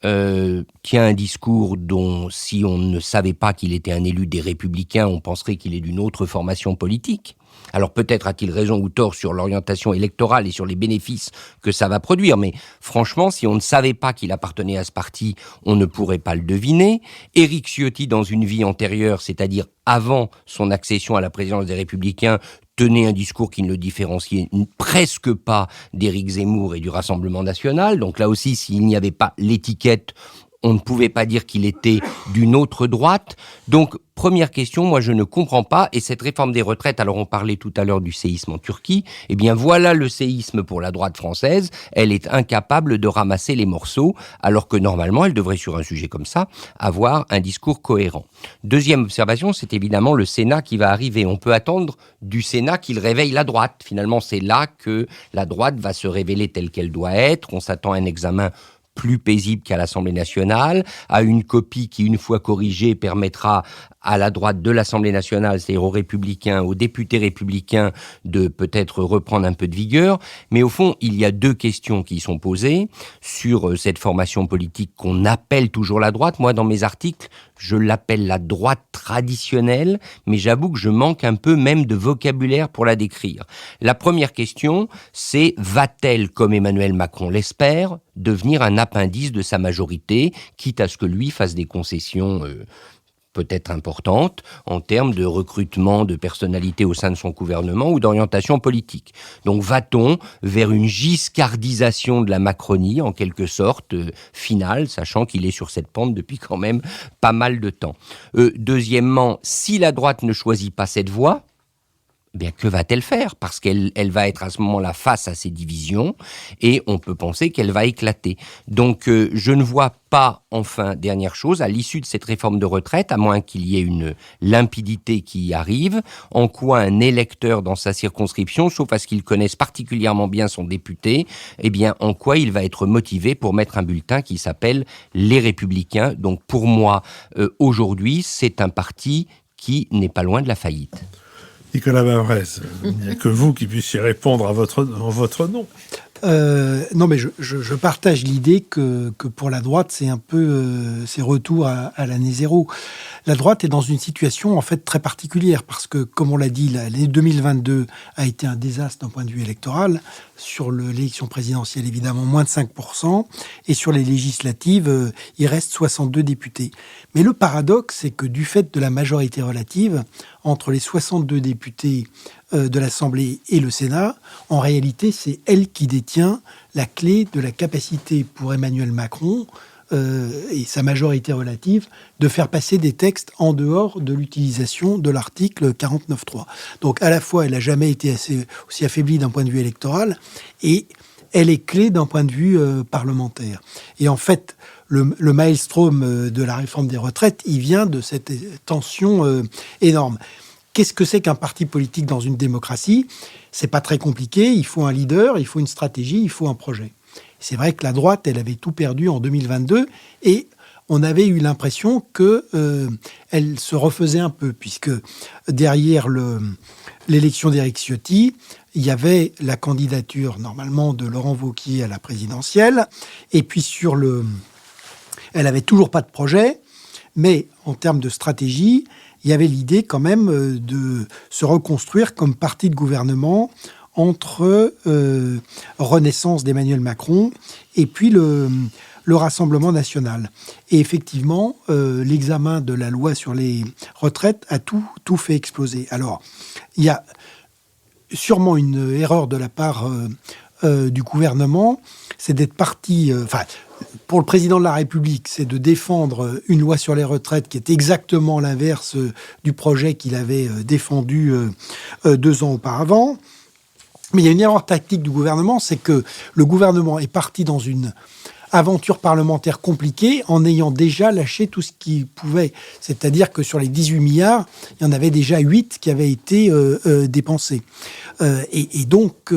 qui a un discours dont, si on ne savait pas qu'il était un élu des Républicains, on penserait qu'il est d'une autre formation politique. Alors peut-être a-t-il raison ou tort sur l'orientation électorale et sur les bénéfices que ça va produire, mais franchement, si on ne savait pas qu'il appartenait à ce parti, on ne pourrait pas le deviner. Éric Ciotti, dans une vie antérieure, c'est-à-dire avant son accession à la présidence des Républicains, tenait un discours qui ne le différenciait presque pas d'Éric Zemmour et du Rassemblement national. Donc là aussi, s'il n'y avait pas l'étiquette, on ne pouvait pas dire qu'il était d'une autre droite. Donc, première question, moi je ne comprends pas. Et cette réforme des retraites, alors on parlait tout à l'heure du séisme en Turquie, eh bien voilà le séisme pour la droite française. Elle est incapable de ramasser les morceaux, alors que normalement elle devrait, sur un sujet comme ça, avoir un discours cohérent. Deuxième observation, c'est évidemment le Sénat qui va arriver. On peut attendre du Sénat qu'il réveille la droite. Finalement, c'est là que la droite va se révéler telle qu'elle doit être. On s'attend à un examen plus paisible qu'à l'Assemblée nationale, à une copie qui, une fois corrigée, permettra à la droite de l'Assemblée nationale, c'est-à-dire aux républicains, aux députés républicains, de peut-être reprendre un peu de vigueur. Mais au fond, il y a deux questions qui sont posées sur cette formation politique qu'on appelle toujours la droite. Moi, dans mes articles, je l'appelle la droite traditionnelle, mais j'avoue que je manque un peu même de vocabulaire pour la décrire. La première question, c'est: va-t-elle, comme Emmanuel Macron l'espère, devenir un appendice de sa majorité, quitte à ce que lui fasse des concessions peut-être importante en termes de recrutement de personnalités au sein de son gouvernement ou d'orientation politique. Donc va-t-on vers une giscardisation de la Macronie, en quelque sorte, finale, sachant qu'il est sur cette pente depuis quand même pas mal de temps. Deuxièmement, si la droite ne choisit pas cette voie, eh bien, que va-t-elle faire ? Parce qu'elle va être à ce moment-là face à ces divisions et on peut penser qu'elle va éclater. Donc, je ne vois pas, enfin, dernière chose, à l'issue de cette réforme de retraite, à moins qu'il y ait une limpidité qui y arrive, en quoi un électeur dans sa circonscription, sauf à ce qu'il connaisse particulièrement bien son député, eh bien, en quoi il va être motivé pour mettre un bulletin qui s'appelle Les Républicains. Donc, pour moi, aujourd'hui, c'est un parti qui n'est pas loin de la faillite. Nicolas Bavret, il n'y a que vous qui puissiez répondre en votre nom. Non, mais je partage l'idée que pour la droite, c'est un peu c'est retour à l'année zéro. La droite est dans une situation en fait très particulière parce que, comme on l'a dit, l'année 2022 a été un désastre d'un point de vue électoral. Sur l'élection présidentielle, évidemment, moins de 5%. Et sur les législatives, il reste 62 députés. Mais le paradoxe, c'est que du fait de la majorité relative, entre les 62 députés de l'Assemblée et le Sénat, en réalité, c'est elle qui détient la clé de la capacité pour Emmanuel Macron et sa majorité relative de faire passer des textes en dehors de l'utilisation de l'article 49.3. Donc à la fois, elle n'a jamais été aussi affaiblie d'un point de vue électoral et elle est clé d'un point de vue parlementaire. Et en fait, le maelstrom de la réforme des retraites, il vient de cette tension énorme. Qu'est-ce que c'est qu'un parti politique dans une démocratie ? C'est pas très compliqué, il faut un leader, il faut une stratégie, il faut un projet. C'est vrai que la droite, elle avait tout perdu en 2022 et on avait eu l'impression qu'elle se refaisait un peu, puisque derrière l'élection d'Éric Ciotti, il y avait la candidature, normalement, de Laurent Wauquiez à la présidentielle. Et puis, elle n'avait toujours pas de projet. Mais en termes de stratégie, il y avait l'idée quand même de se reconstruire comme parti de gouvernement entre Renaissance d'Emmanuel Macron et puis le Rassemblement national. Et effectivement, l'examen de la loi sur les retraites a tout fait exploser. Alors, il y a sûrement une erreur de la part du gouvernement, c'est d'être parti... pour le président de la République, c'est de défendre une loi sur les retraites qui est exactement l'inverse du projet qu'il avait défendu 2 ans auparavant. Mais il y a une erreur tactique du gouvernement, c'est que le gouvernement est parti dans une aventure parlementaire compliquée en ayant déjà lâché tout ce qu'il pouvait. C'est-à-dire que sur les 18 milliards, il y en avait déjà 8 qui avaient été dépensés. Et donc,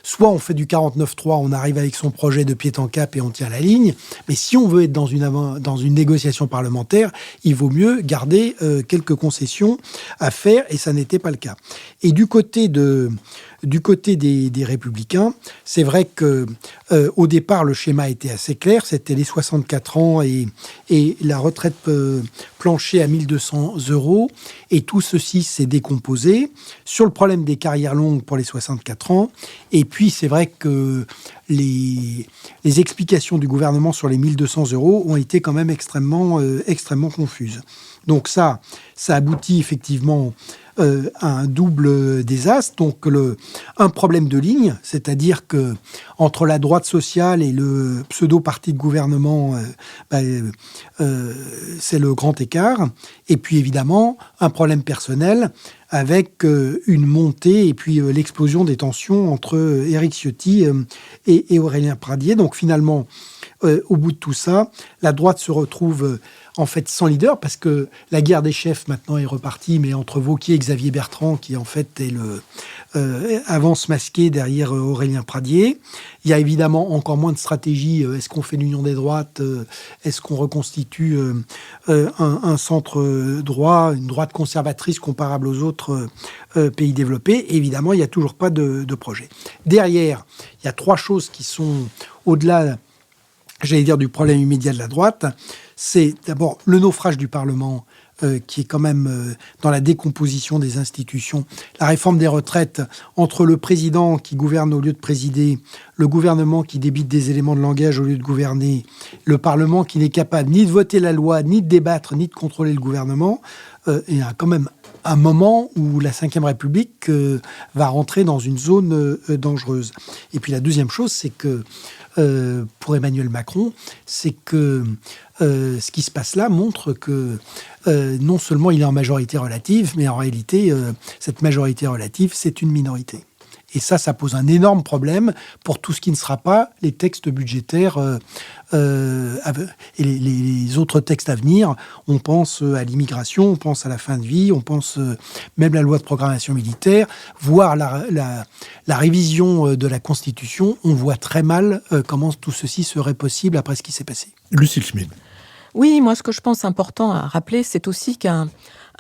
soit on fait du 49.3, on arrive avec son projet de pied en cap et on tient la ligne, mais si on veut être dans une négociation parlementaire, il vaut mieux garder quelques concessions à faire, et ça n'était pas le cas. Et du côté des Républicains, c'est vrai que au départ, le schéma était assez clair. C'était les 64 ans et la retraite plancher à 1 200 €. Et tout ceci s'est décomposé sur le problème des carrières longues pour les 64 ans. Et puis, c'est vrai que les explications du gouvernement sur les 1 200 € ont été quand même extrêmement confuses. Donc ça aboutit effectivement à un double désastre. Donc un problème de ligne, c'est-à-dire que entre la droite sociale et le pseudo-parti de gouvernement, c'est le grand écart. Et puis évidemment, un problème personnel avec une montée et puis l'explosion des tensions entre Éric Ciotti et Aurélien Pradié. Donc finalement, au bout de tout ça, la droite se retrouve en fait sans leader, parce que la guerre des chefs maintenant est repartie, mais entre Wauquiez et Xavier Bertrand, qui en fait est le avance masqué derrière Aurélien Pradié. Il y a évidemment encore moins de stratégie. Est-ce qu'on fait l'union des droites? Est-ce qu'on reconstitue un centre droit, une droite conservatrice comparable aux autres pays développés? Évidemment, il n'y a toujours pas de projet. Derrière, il y a 3 choses qui sont au-delà, j'allais dire, du problème immédiat de la droite. C'est d'abord le naufrage du Parlement, qui est quand même dans la décomposition des institutions. La réforme des retraites, entre le président qui gouverne au lieu de présider, le gouvernement qui débite des éléments de langage au lieu de gouverner, le Parlement qui n'est capable ni de voter la loi, ni de débattre, ni de contrôler le gouvernement, il y a quand même un moment où la Ve République va rentrer dans une zone dangereuse. Et puis la deuxième chose, c'est que pour Emmanuel Macron, c'est que ce qui se passe là montre que non seulement il est en majorité relative, mais en réalité, cette majorité relative, c'est une minorité. Et ça pose un énorme problème pour tout ce qui ne sera pas les textes budgétaires et les autres textes à venir. On pense à l'immigration, on pense à la fin de vie, on pense même à la loi de programmation militaire, voire la révision de la Constitution. On voit très mal comment tout ceci serait possible après ce qui s'est passé. Lucille Schmid. Oui, moi, ce que je pense important à rappeler, c'est aussi qu'un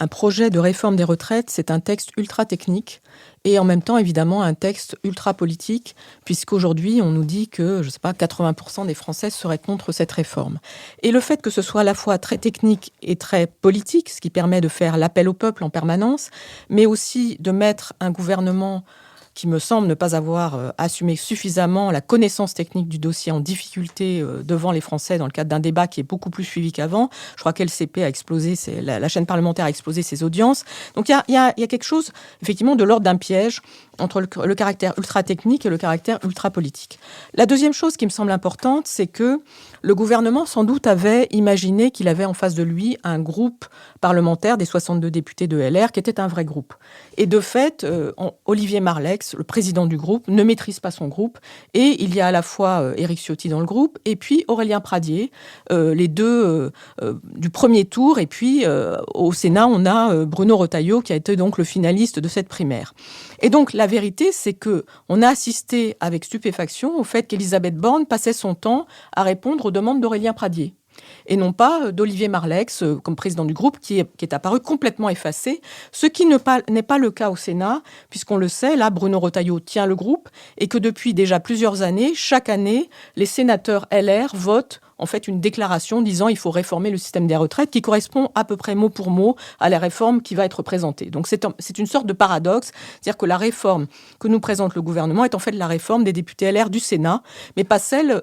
projet de réforme des retraites, c'est un texte ultra technique et en même temps, évidemment, un texte ultra politique, puisqu'aujourd'hui, on nous dit que, 80% des Français seraient contre cette réforme. Et le fait que ce soit à la fois très technique et très politique, ce qui permet de faire l'appel au peuple en permanence, mais aussi de mettre un gouvernement qui me semble ne pas avoir assumé suffisamment la connaissance technique du dossier en difficulté devant les Français dans le cadre d'un débat qui est beaucoup plus suivi qu'avant. Je crois qu'LCP a explosé, la chaîne parlementaire a explosé ses audiences. Donc il y a quelque chose, effectivement, de l'ordre d'un piège entre le caractère ultra-technique et le caractère ultra-politique. La deuxième chose qui me semble importante, c'est que le gouvernement, sans doute, avait imaginé qu'il avait en face de lui un groupe parlementaire des 62 députés de LR, qui était un vrai groupe. Et de fait, Olivier Marleix, le président du groupe, ne maîtrise pas son groupe. Et il y a à la fois Éric Ciotti dans le groupe, et puis Aurélien Pradié, les deux du premier tour. Et puis, au Sénat, on a Bruno Retailleau, qui a été donc le finaliste de cette primaire. Et donc, la vérité, c'est qu'on a assisté avec stupéfaction au fait qu'Élisabeth Borne passait son temps à répondre aux demandes d'Aurélien Pradié. et non pas d'Olivier Marleix comme président du groupe qui est apparu complètement effacé, ce qui n'est pas le cas au Sénat, puisqu'on le sait, là, Bruno Retailleau tient le groupe et que depuis déjà plusieurs années, chaque année, les sénateurs LR votent en fait une déclaration disant il faut réformer le système des retraites qui correspond à peu près mot pour mot à la réforme qui va être présentée. Donc c'est une sorte de paradoxe, c'est-à-dire que la réforme que nous présente le gouvernement est en fait la réforme des députés LR du Sénat, mais pas celle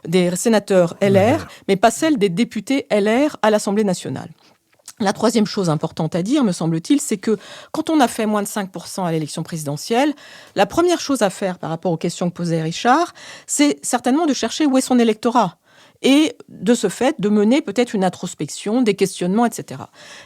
des sénateurs LR, mais pas celle des députés LR à l'Assemblée nationale. La troisième chose importante à dire, me semble-t-il, c'est que quand on a fait moins de 5% à l'élection présidentielle, la première chose à faire par rapport aux questions que posait Richard, c'est certainement de chercher où est son électorat. Et de ce fait, de mener peut-être une introspection, des questionnements, etc.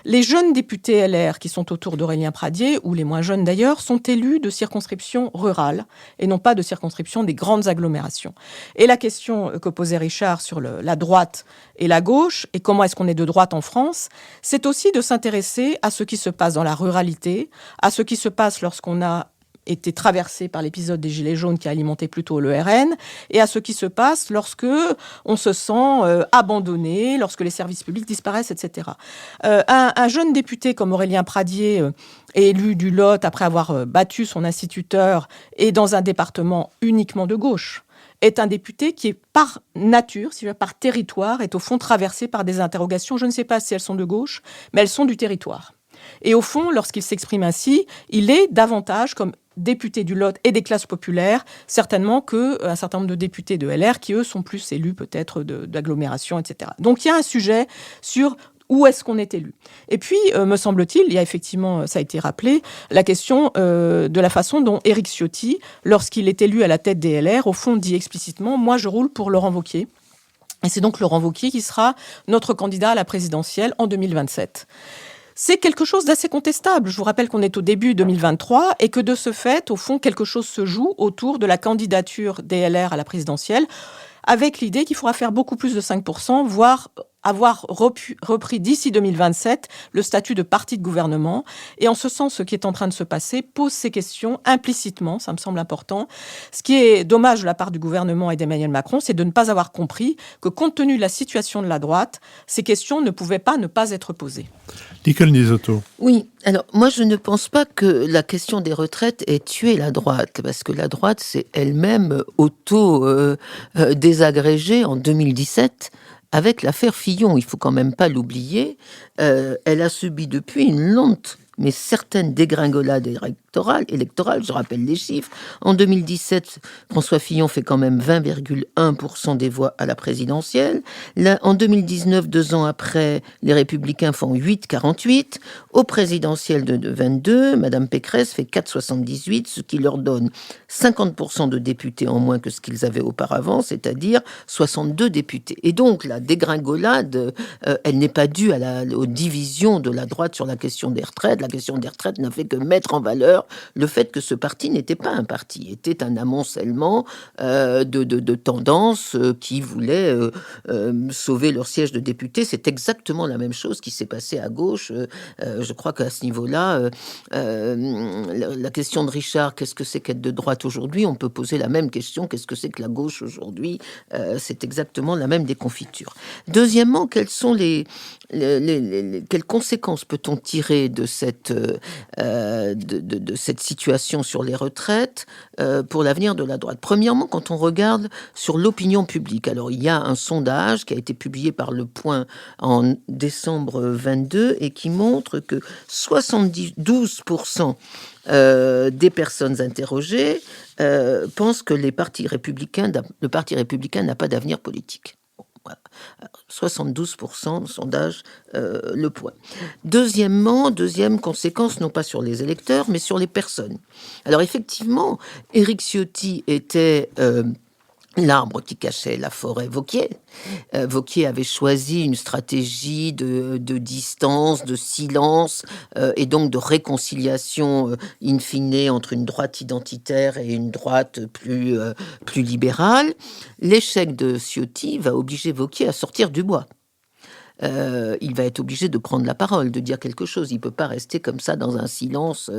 Les jeunes députés LR qui sont autour d'Aurélien Pradié, ou les moins jeunes d'ailleurs, sont élus de circonscriptions rurales et non pas de circonscriptions des grandes agglomérations. Et la question que posait Richard sur la droite et la gauche, et comment est-ce qu'on est de droite en France, c'est aussi de s'intéresser à ce qui se passe dans la ruralité, à ce qui se passe lorsqu'on a été traversé par l'épisode des Gilets jaunes qui a alimenté plutôt le RN, et à ce qui se passe lorsque on se sent abandonné, lorsque les services publics disparaissent, etc. Un jeune député comme Aurélien Pradié, élu du Lot après avoir battu son instituteur et dans un département uniquement de gauche, est un député qui est par nature, par territoire, est au fond traversé par des interrogations. Je ne sais pas si elles sont de gauche, mais elles sont du territoire. Et au fond, lorsqu'il s'exprime ainsi, il est davantage comme député du Lot et des classes populaires, certainement qu'un certain nombre de députés de LR qui, eux, sont plus élus peut-être d'agglomération, etc. Donc il y a un sujet sur où est-ce qu'on est élu. Et puis, me semble-t-il, il y a effectivement, ça a été rappelé, la question de la façon dont Éric Ciotti, lorsqu'il est élu à la tête des LR, au fond dit explicitement « Moi, je roule pour Laurent Wauquiez ». Et c'est donc Laurent Wauquiez qui sera notre candidat à la présidentielle en 2027. C'est quelque chose d'assez contestable. Je vous rappelle qu'on est au début 2023 et que de ce fait, au fond, quelque chose se joue autour de la candidature des LR à la présidentielle, avec l'idée qu'il faudra faire beaucoup plus de 5%, voire avoir repris d'ici 2027 le statut de parti de gouvernement. Et en ce sens, ce qui est en train de se passer pose ces questions implicitement, ça me semble important. Ce qui est dommage de la part du gouvernement et d'Emmanuel Macron, c'est de ne pas avoir compris que compte tenu de la situation de la droite, ces questions ne pouvaient pas ne pas être posées. Nicole Nisotto. Oui, alors moi je ne pense pas que la question des retraites ait tué la droite, parce que la droite s'est elle-même désagréger en 2017 avec l'affaire Fillon. Il faut quand même pas l'oublier. Elle a subi depuis une lente mais certaines dégringolades électorales, je rappelle les chiffres. En 2017, François Fillon fait quand même 20,1% des voix à la présidentielle. Là, en 2019, 2 ans après, les Républicains font 8,48. Au présidentiel de 22, Madame Pécresse fait 4,78, ce qui leur donne 50% de députés en moins que ce qu'ils avaient auparavant, c'est-à-dire 62 députés. Et donc, la dégringolade, elle n'est pas due aux divisions de la droite sur la question des retraites. La question des retraites n'a fait que mettre en valeur le fait que ce parti n'était pas un parti, était un amoncellement de tendances qui voulaient sauver leur siège de député. C'est exactement la même chose qui s'est passé à gauche. Je crois qu'à ce niveau-là, la question de Richard, qu'est-ce que c'est qu'être de droite aujourd'hui? On peut poser la même question, qu'est-ce que c'est que la gauche aujourd'hui? C'est exactement la même déconfiture. Deuxièmement, quelles sont quelles conséquences peut-on tirer de cette situation sur les retraites pour l'avenir de la droite? Premièrement, quand on regarde sur l'opinion publique, alors il y a un sondage qui a été publié par Le Point en décembre 22 et qui montre que 72% des personnes interrogées pensent que le Parti républicain n'a pas d'avenir politique. 72% sondage Le Point. Deuxième conséquence, non pas sur les électeurs, mais sur les personnes. Alors effectivement, Éric Ciotti était l'arbre qui cachait la forêt Wauquiez. Wauquiez avait choisi une stratégie de distance, de silence et donc de réconciliation in fine entre une droite identitaire et une droite plus libérale. L'échec de Ciotti va obliger Wauquiez à sortir du bois. il va être obligé de prendre la parole, de dire quelque chose. Il ne peut pas rester comme ça dans un silence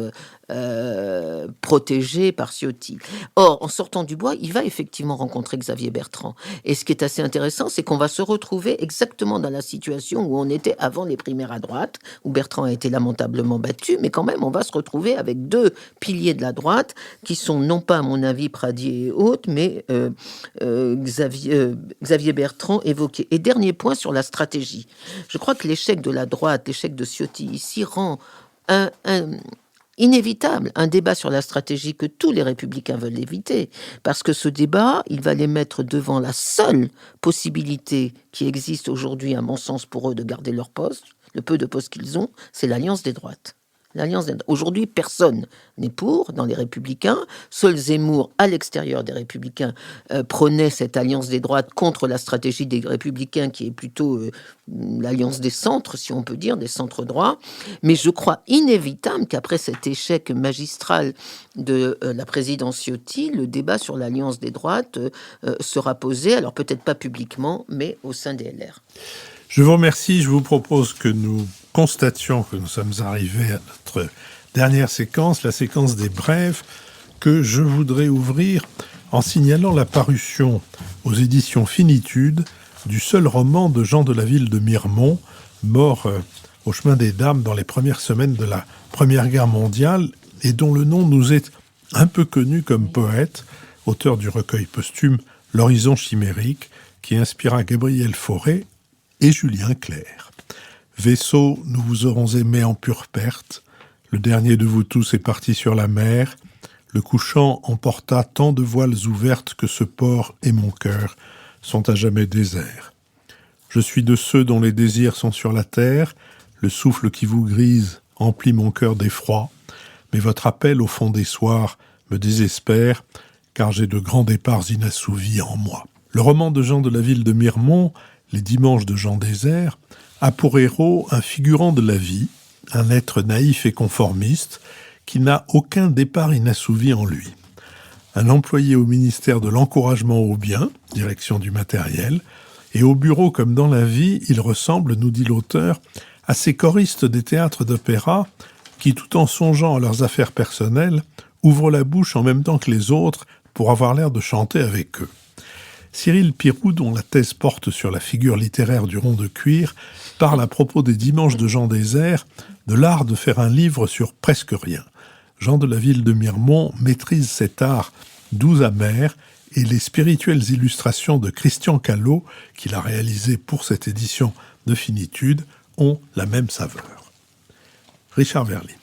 protégé par Ciotti. Or, en sortant du bois, il va effectivement rencontrer Xavier Bertrand. Et ce qui est assez intéressant, c'est qu'on va se retrouver exactement dans la situation où on était avant les primaires à droite, où Bertrand a été lamentablement battu, mais quand même, on va se retrouver avec deux piliers de la droite qui sont non pas, à mon avis, Pradier et autres, mais Xavier Bertrand évoqué. Et dernier point sur la stratégie. Je crois que l'échec de la droite, l'échec de Ciotti ici rend inévitable un débat sur la stratégie que tous les républicains veulent éviter, parce que ce débat, il va les mettre devant la seule possibilité qui existe aujourd'hui, à mon sens, pour eux de garder leur poste, le peu de postes qu'ils ont, c'est l'alliance des droites. Aujourd'hui, personne n'est pour, dans les Républicains. Seul Zemmour, à l'extérieur des Républicains, prônait cette alliance des droites contre la stratégie des Républicains, qui est plutôt l'alliance des centres, si on peut dire, des centres droits. Mais je crois inévitable qu'après cet échec magistral de la présidence Ciotti, le débat sur l'alliance des droites sera posé, alors peut-être pas publiquement, mais au sein des LR. Je vous remercie. Je vous propose que nous constations que nous sommes arrivés à notre dernière séquence, la séquence des brèves, que je voudrais ouvrir en signalant la parution aux éditions Finitude du seul roman de Jean de la Ville de Miremont, mort au chemin des Dames dans les premières semaines de la Première Guerre mondiale, et dont le nom nous est un peu connu comme poète, auteur du recueil posthume L'Horizon chimérique, qui inspira Gabriel Fauré et Julien Clerc. Vaisseau, nous vous aurons aimé en pure perte. Le dernier de vous tous est parti sur la mer. Le couchant emporta tant de voiles ouvertes que ce port et mon cœur sont à jamais déserts. Je suis de ceux dont les désirs sont sur la terre. Le souffle qui vous grise emplit mon cœur d'effroi. Mais votre appel au fond des soirs me désespère, car j'ai de grands départs inassouvis en moi. Le roman de Jean de la Ville de Miremont, Les Dimanches de Jean Désert, a pour héros un figurant de la vie, un être naïf et conformiste, qui n'a aucun départ inassouvi en lui. Un employé au ministère de l'encouragement au bien, direction du matériel, et au bureau comme dans la vie, il ressemble, nous dit l'auteur, à ces choristes des théâtres d'opéra qui, tout en songeant à leurs affaires personnelles, ouvrent la bouche en même temps que les autres pour avoir l'air de chanter avec eux. Cyril Pirou, dont la thèse porte sur la figure littéraire du rond de cuir, parle à propos des Dimanches de Jean Désert de l'art de faire un livre sur presque rien. Jean de la Ville de Miremont maîtrise cet art doux amer, et les spirituelles illustrations de Christian Callot, qu'il a réalisées pour cette édition de Finitude, ont la même saveur. Richard Verly.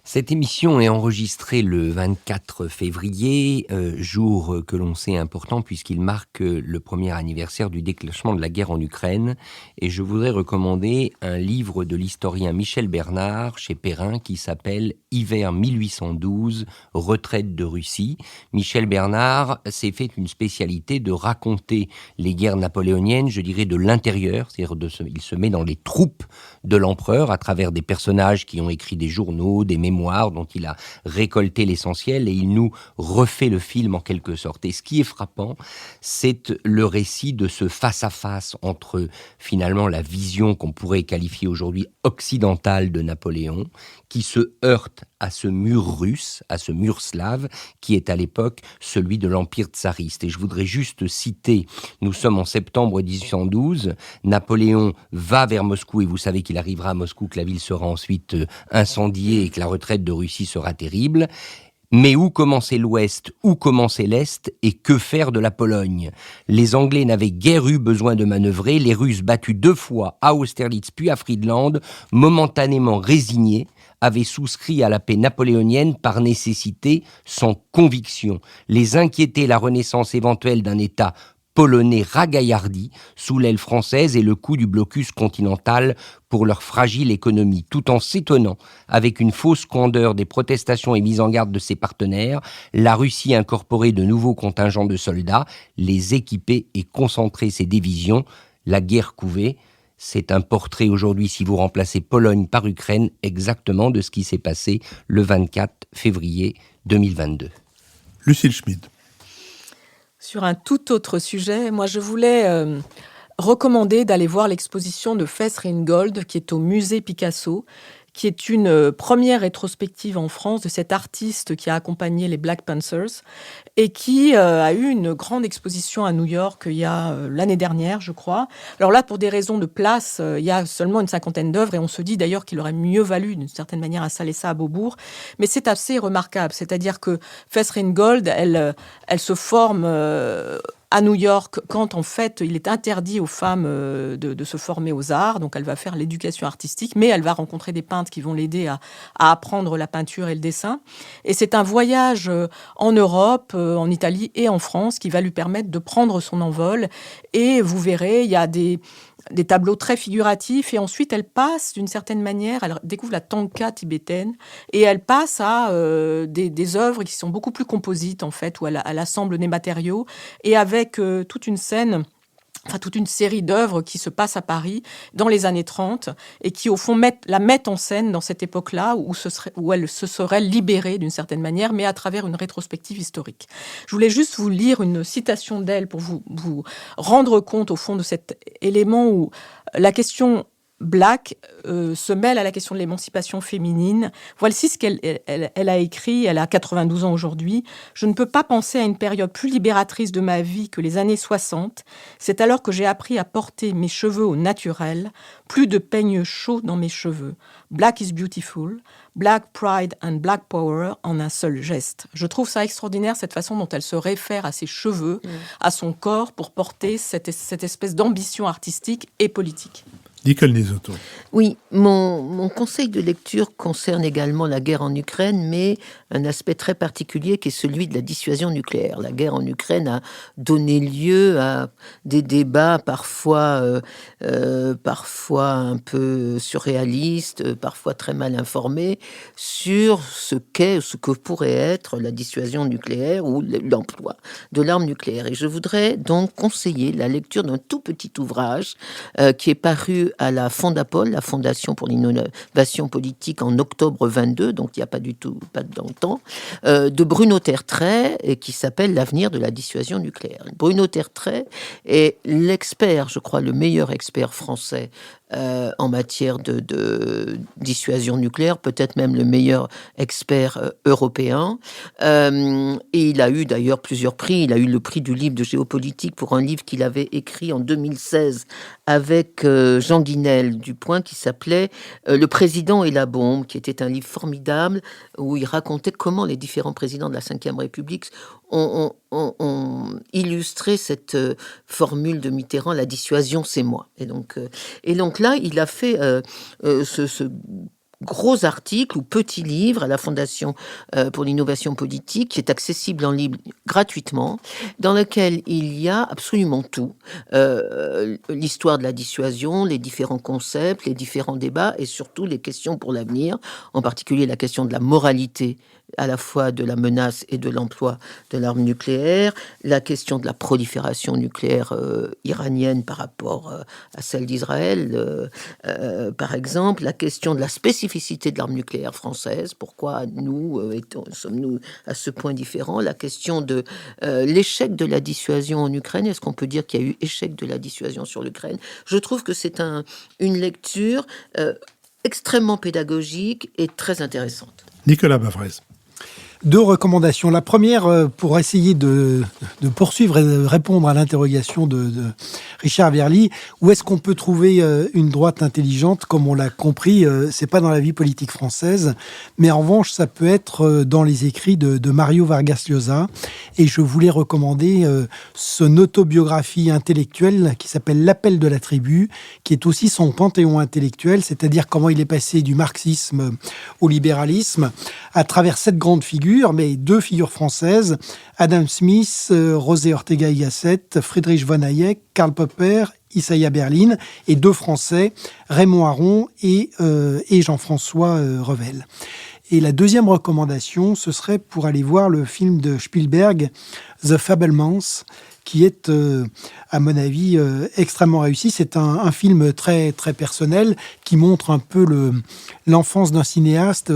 Cette émission est enregistrée le 24 février, jour que l'on sait important puisqu'il marque le premier anniversaire du déclenchement de la guerre en Ukraine. Et je voudrais recommander un livre de l'historien Michel Bernard chez Perrin qui s'appelle « Hiver 1812, retraite de Russie ». Michel Bernard s'est fait une spécialité de raconter les guerres napoléoniennes, je dirais de l'intérieur, c'est-à-dire il se met dans les troupes de l'empereur à travers des personnages qui ont écrit des journaux, des mémoires, dont il a récolté l'essentiel et il nous refait le film en quelque sorte. Et ce qui est frappant, c'est le récit de ce face-à-face entre finalement la vision qu'on pourrait qualifier aujourd'hui occidentale de Napoléon, qui se heurte à ce mur russe, à ce mur slave, qui est à l'époque celui de l'Empire tsariste. Et je voudrais juste citer, nous sommes en septembre 1812, Napoléon va vers Moscou, et vous savez qu'il arrivera à Moscou, que la ville sera ensuite incendiée et que la retraite de Russie sera terrible. Mais où commençait l'Ouest, où commençait l'Est, et que faire de la Pologne? Les Anglais n'avaient guère eu besoin de manœuvrer, les Russes battus 2 fois à Austerlitz puis à Friedland, momentanément résignés, avaient souscrit à la paix napoléonienne par nécessité, sans conviction. Les inquiétait la renaissance éventuelle d'un État polonais ragaillardi sous l'aile française et le coup du blocus continental pour leur fragile économie, tout en s'étonnant, avec une fausse candeur des protestations et mises en garde de ses partenaires, la Russie incorporait de nouveaux contingents de soldats, les équipait et concentrait ses divisions, la guerre couvait. C'est un portrait aujourd'hui, si vous remplacez Pologne par Ukraine, exactement de ce qui s'est passé le 24 février 2022. Lucille Schmid. Sur un tout autre sujet, moi je voulais recommander d'aller voir l'exposition de Fess Ringgold qui est au musée Picasso, qui est une première rétrospective en France de cet artiste qui a accompagné les Black Panthers et qui a eu une grande exposition à New York il y a l'année dernière, je crois. Alors là, pour des raisons de place, il y a seulement une 50aine d'œuvres et on se dit d'ailleurs qu'il aurait mieux valu, d'une certaine manière, installer ça à Beaubourg. Mais c'est assez remarquable, c'est-à-dire que Fess Ringgold, elle se forme à New York, quand en fait il est interdit aux femmes de se former aux arts, donc elle va faire l'éducation artistique, mais elle va rencontrer des peintres qui vont l'aider à apprendre la peinture et le dessin. Et c'est un voyage en Europe, en Italie et en France qui va lui permettre de prendre son envol. Et vous verrez, il y a des tableaux très figuratifs, et ensuite elle passe d'une certaine manière, elle découvre la tanka tibétaine, et elle passe à des œuvres qui sont beaucoup plus composites en fait, où elle assemble des matériaux, et avec toute une série d'œuvres qui se passent à Paris dans les années 30 et qui, au fond, la mettent en scène dans cette époque-là où elle se serait libérée d'une certaine manière, mais à travers une rétrospective historique. Je voulais juste vous lire une citation d'elle pour vous rendre compte, au fond, de cet élément où la question Black se mêle à la question de l'émancipation féminine. Voici ce qu'elle a écrit, elle a 92 ans aujourd'hui. « Je ne peux pas penser à une période plus libératrice de ma vie que les années 60. C'est alors que j'ai appris à porter mes cheveux au naturel, plus de peigne chaud dans mes cheveux. Black is beautiful, Black pride and Black power en un seul geste. » Je trouve ça extraordinaire, cette façon dont elle se réfère à ses cheveux, à son corps, pour porter cette espèce d'ambition artistique et politique. Nicole Nisotto. Oui, mon conseil de lecture concerne également la guerre en Ukraine, mais un aspect très particulier qui est celui de la dissuasion nucléaire. La guerre en Ukraine a donné lieu à des débats parfois un peu surréalistes, parfois très mal informés, sur ce que pourrait être la dissuasion nucléaire ou l'emploi de l'arme nucléaire. Et je voudrais donc conseiller la lecture d'un tout petit ouvrage qui est paru à la Fondapol, la Fondation pour l'innovation politique, en octobre 22, donc il n'y a pas longtemps, de Bruno Tertrais, et qui s'appelle « L'avenir de la dissuasion nucléaire ». Bruno Tertrais est l'expert, je crois, le meilleur expert français en matière de dissuasion nucléaire, peut-être même le meilleur expert européen. Et il a eu d'ailleurs plusieurs prix. Il a eu le prix du livre de géopolitique pour un livre qu'il avait écrit en 2016 avec Jean Guinel du Point, qui s'appelait Le président et la bombe, qui était un livre formidable où il racontait comment les différents présidents de la Ve République ont illustré cette formule de Mitterrand, la dissuasion c'est moi. Et donc là, il a fait ce gros article ou petit livre à la Fondation pour l'innovation politique, qui est accessible en ligne gratuitement, dans lequel il y a absolument tout. L'histoire de la dissuasion, les différents concepts, les différents débats et surtout les questions pour l'avenir, en particulier la question de la moralité à la fois de la menace et de l'emploi de l'arme nucléaire, la question de la prolifération nucléaire iranienne par rapport à celle d'Israël, par exemple, la question de la spécificité de l'arme nucléaire française, pourquoi sommes-nous à ce point différents, la question de l'échec de la dissuasion en Ukraine, est-ce qu'on peut dire qu'il y a eu échec de la dissuasion sur l'Ukraine? Je trouve que c'est une lecture extrêmement pédagogique et très intéressante. Nicolas Bavrez. Deux recommandations. La première, pour essayer de poursuivre et de répondre à l'interrogation de Richard Verly, où est-ce qu'on peut trouver une droite intelligente? Comme on l'a compris, c'est pas dans la vie politique française, mais en revanche, ça peut être dans les écrits de Mario Vargas Llosa. Et je voulais recommander son autobiographie intellectuelle qui s'appelle L'appel de la tribu, qui est aussi son panthéon intellectuel, c'est-à-dire comment il est passé du marxisme au libéralisme à travers 7 grandes figures, mais 2 figures françaises, Adam Smith, José Ortega y Gasset, Friedrich von Hayek, Karl Popper, Isaiah Berlin, et 2 Français, Raymond Aron et Jean-François Revel. Et la deuxième recommandation, ce serait pour aller voir le film de Spielberg, The Fabelmans, qui est, à mon avis, extrêmement réussi. C'est un film très, très personnel qui montre un peu l'enfance d'un cinéaste,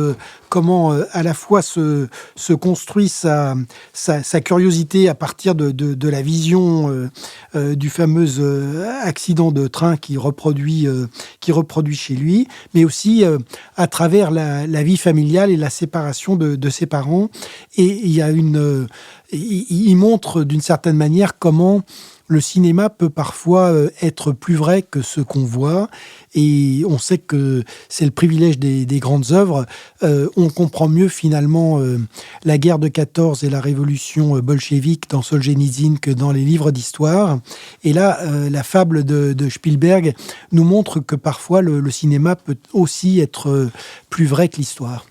comment à la fois se construit sa curiosité à partir de la vision du fameux accident de train qui reproduit chez lui, mais aussi à travers la vie familiale et la séparation de ses parents. Et il montre d'une certaine manière comment le cinéma peut parfois être plus vrai que ce qu'on voit. Et on sait que c'est le privilège des grandes œuvres. On comprend mieux finalement la guerre de 14 et la révolution bolchevique dans Solzhenitsyn que dans les livres d'histoire. Et là, la fable de Spielberg nous montre que parfois le cinéma peut aussi être plus vrai que l'histoire.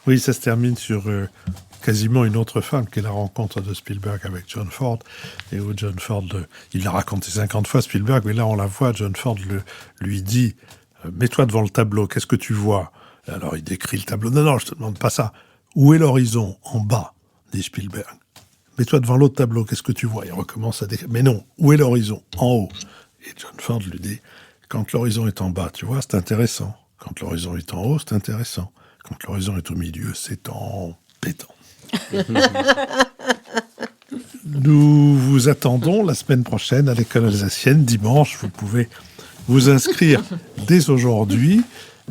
Oui, ça se termine sur quasiment une autre femme, qui est la rencontre de Spielberg avec John Ford, et où John Ford, il l'a raconté 50 fois, Spielberg, mais là on la voit, John Ford lui dit « Mets-toi devant le tableau, qu'est-ce que tu vois ?» Alors il décrit le tableau. « Non, je te demande pas ça. Où est l'horizon ? En bas, dit Spielberg. Mets-toi devant l'autre tableau, qu'est-ce que tu vois ?» Il recommence à décrire. « Mais non, où est l'horizon ? En haut. » Et John Ford lui dit « Quand l'horizon est en bas, tu vois, c'est intéressant. Quand l'horizon est en haut, c'est intéressant. Quand l'horizon est au milieu, c'est embêtant. » Nous vous attendons la semaine prochaine à l'École alsacienne, dimanche. Vous pouvez vous inscrire dès aujourd'hui.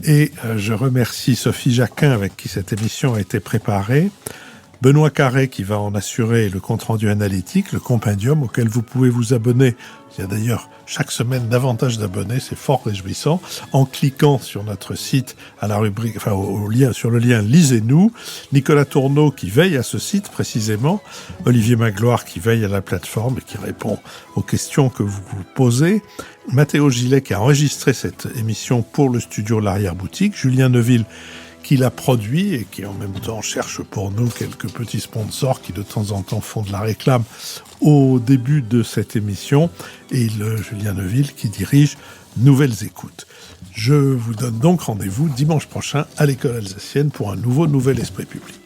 Et je remercie Sophie Jacquin, avec qui cette émission a été préparée, Benoît Carré, qui va en assurer le compte-rendu analytique, le compendium, auquel vous pouvez vous abonner. Il y a d'ailleurs chaque semaine davantage d'abonnés, c'est fort réjouissant, en cliquant sur notre site à la rubrique, sur le lien Lisez-nous, Nicolas Tourneau qui veille à ce site précisément, Olivier Magloire qui veille à la plateforme et qui répond aux questions que vous vous posez, Mathéo Gillet qui a enregistré cette émission pour le studio L'Arrière-Boutique, Julien Neuville qui l'a produit et qui en même temps cherche pour nous quelques petits sponsors qui de temps en temps font de la réclame au début de cette émission, et Julien Neuville qui dirige Nouvelles Écoutes. Je vous donne donc rendez-vous dimanche prochain à l'École alsacienne pour un nouvel Esprit public.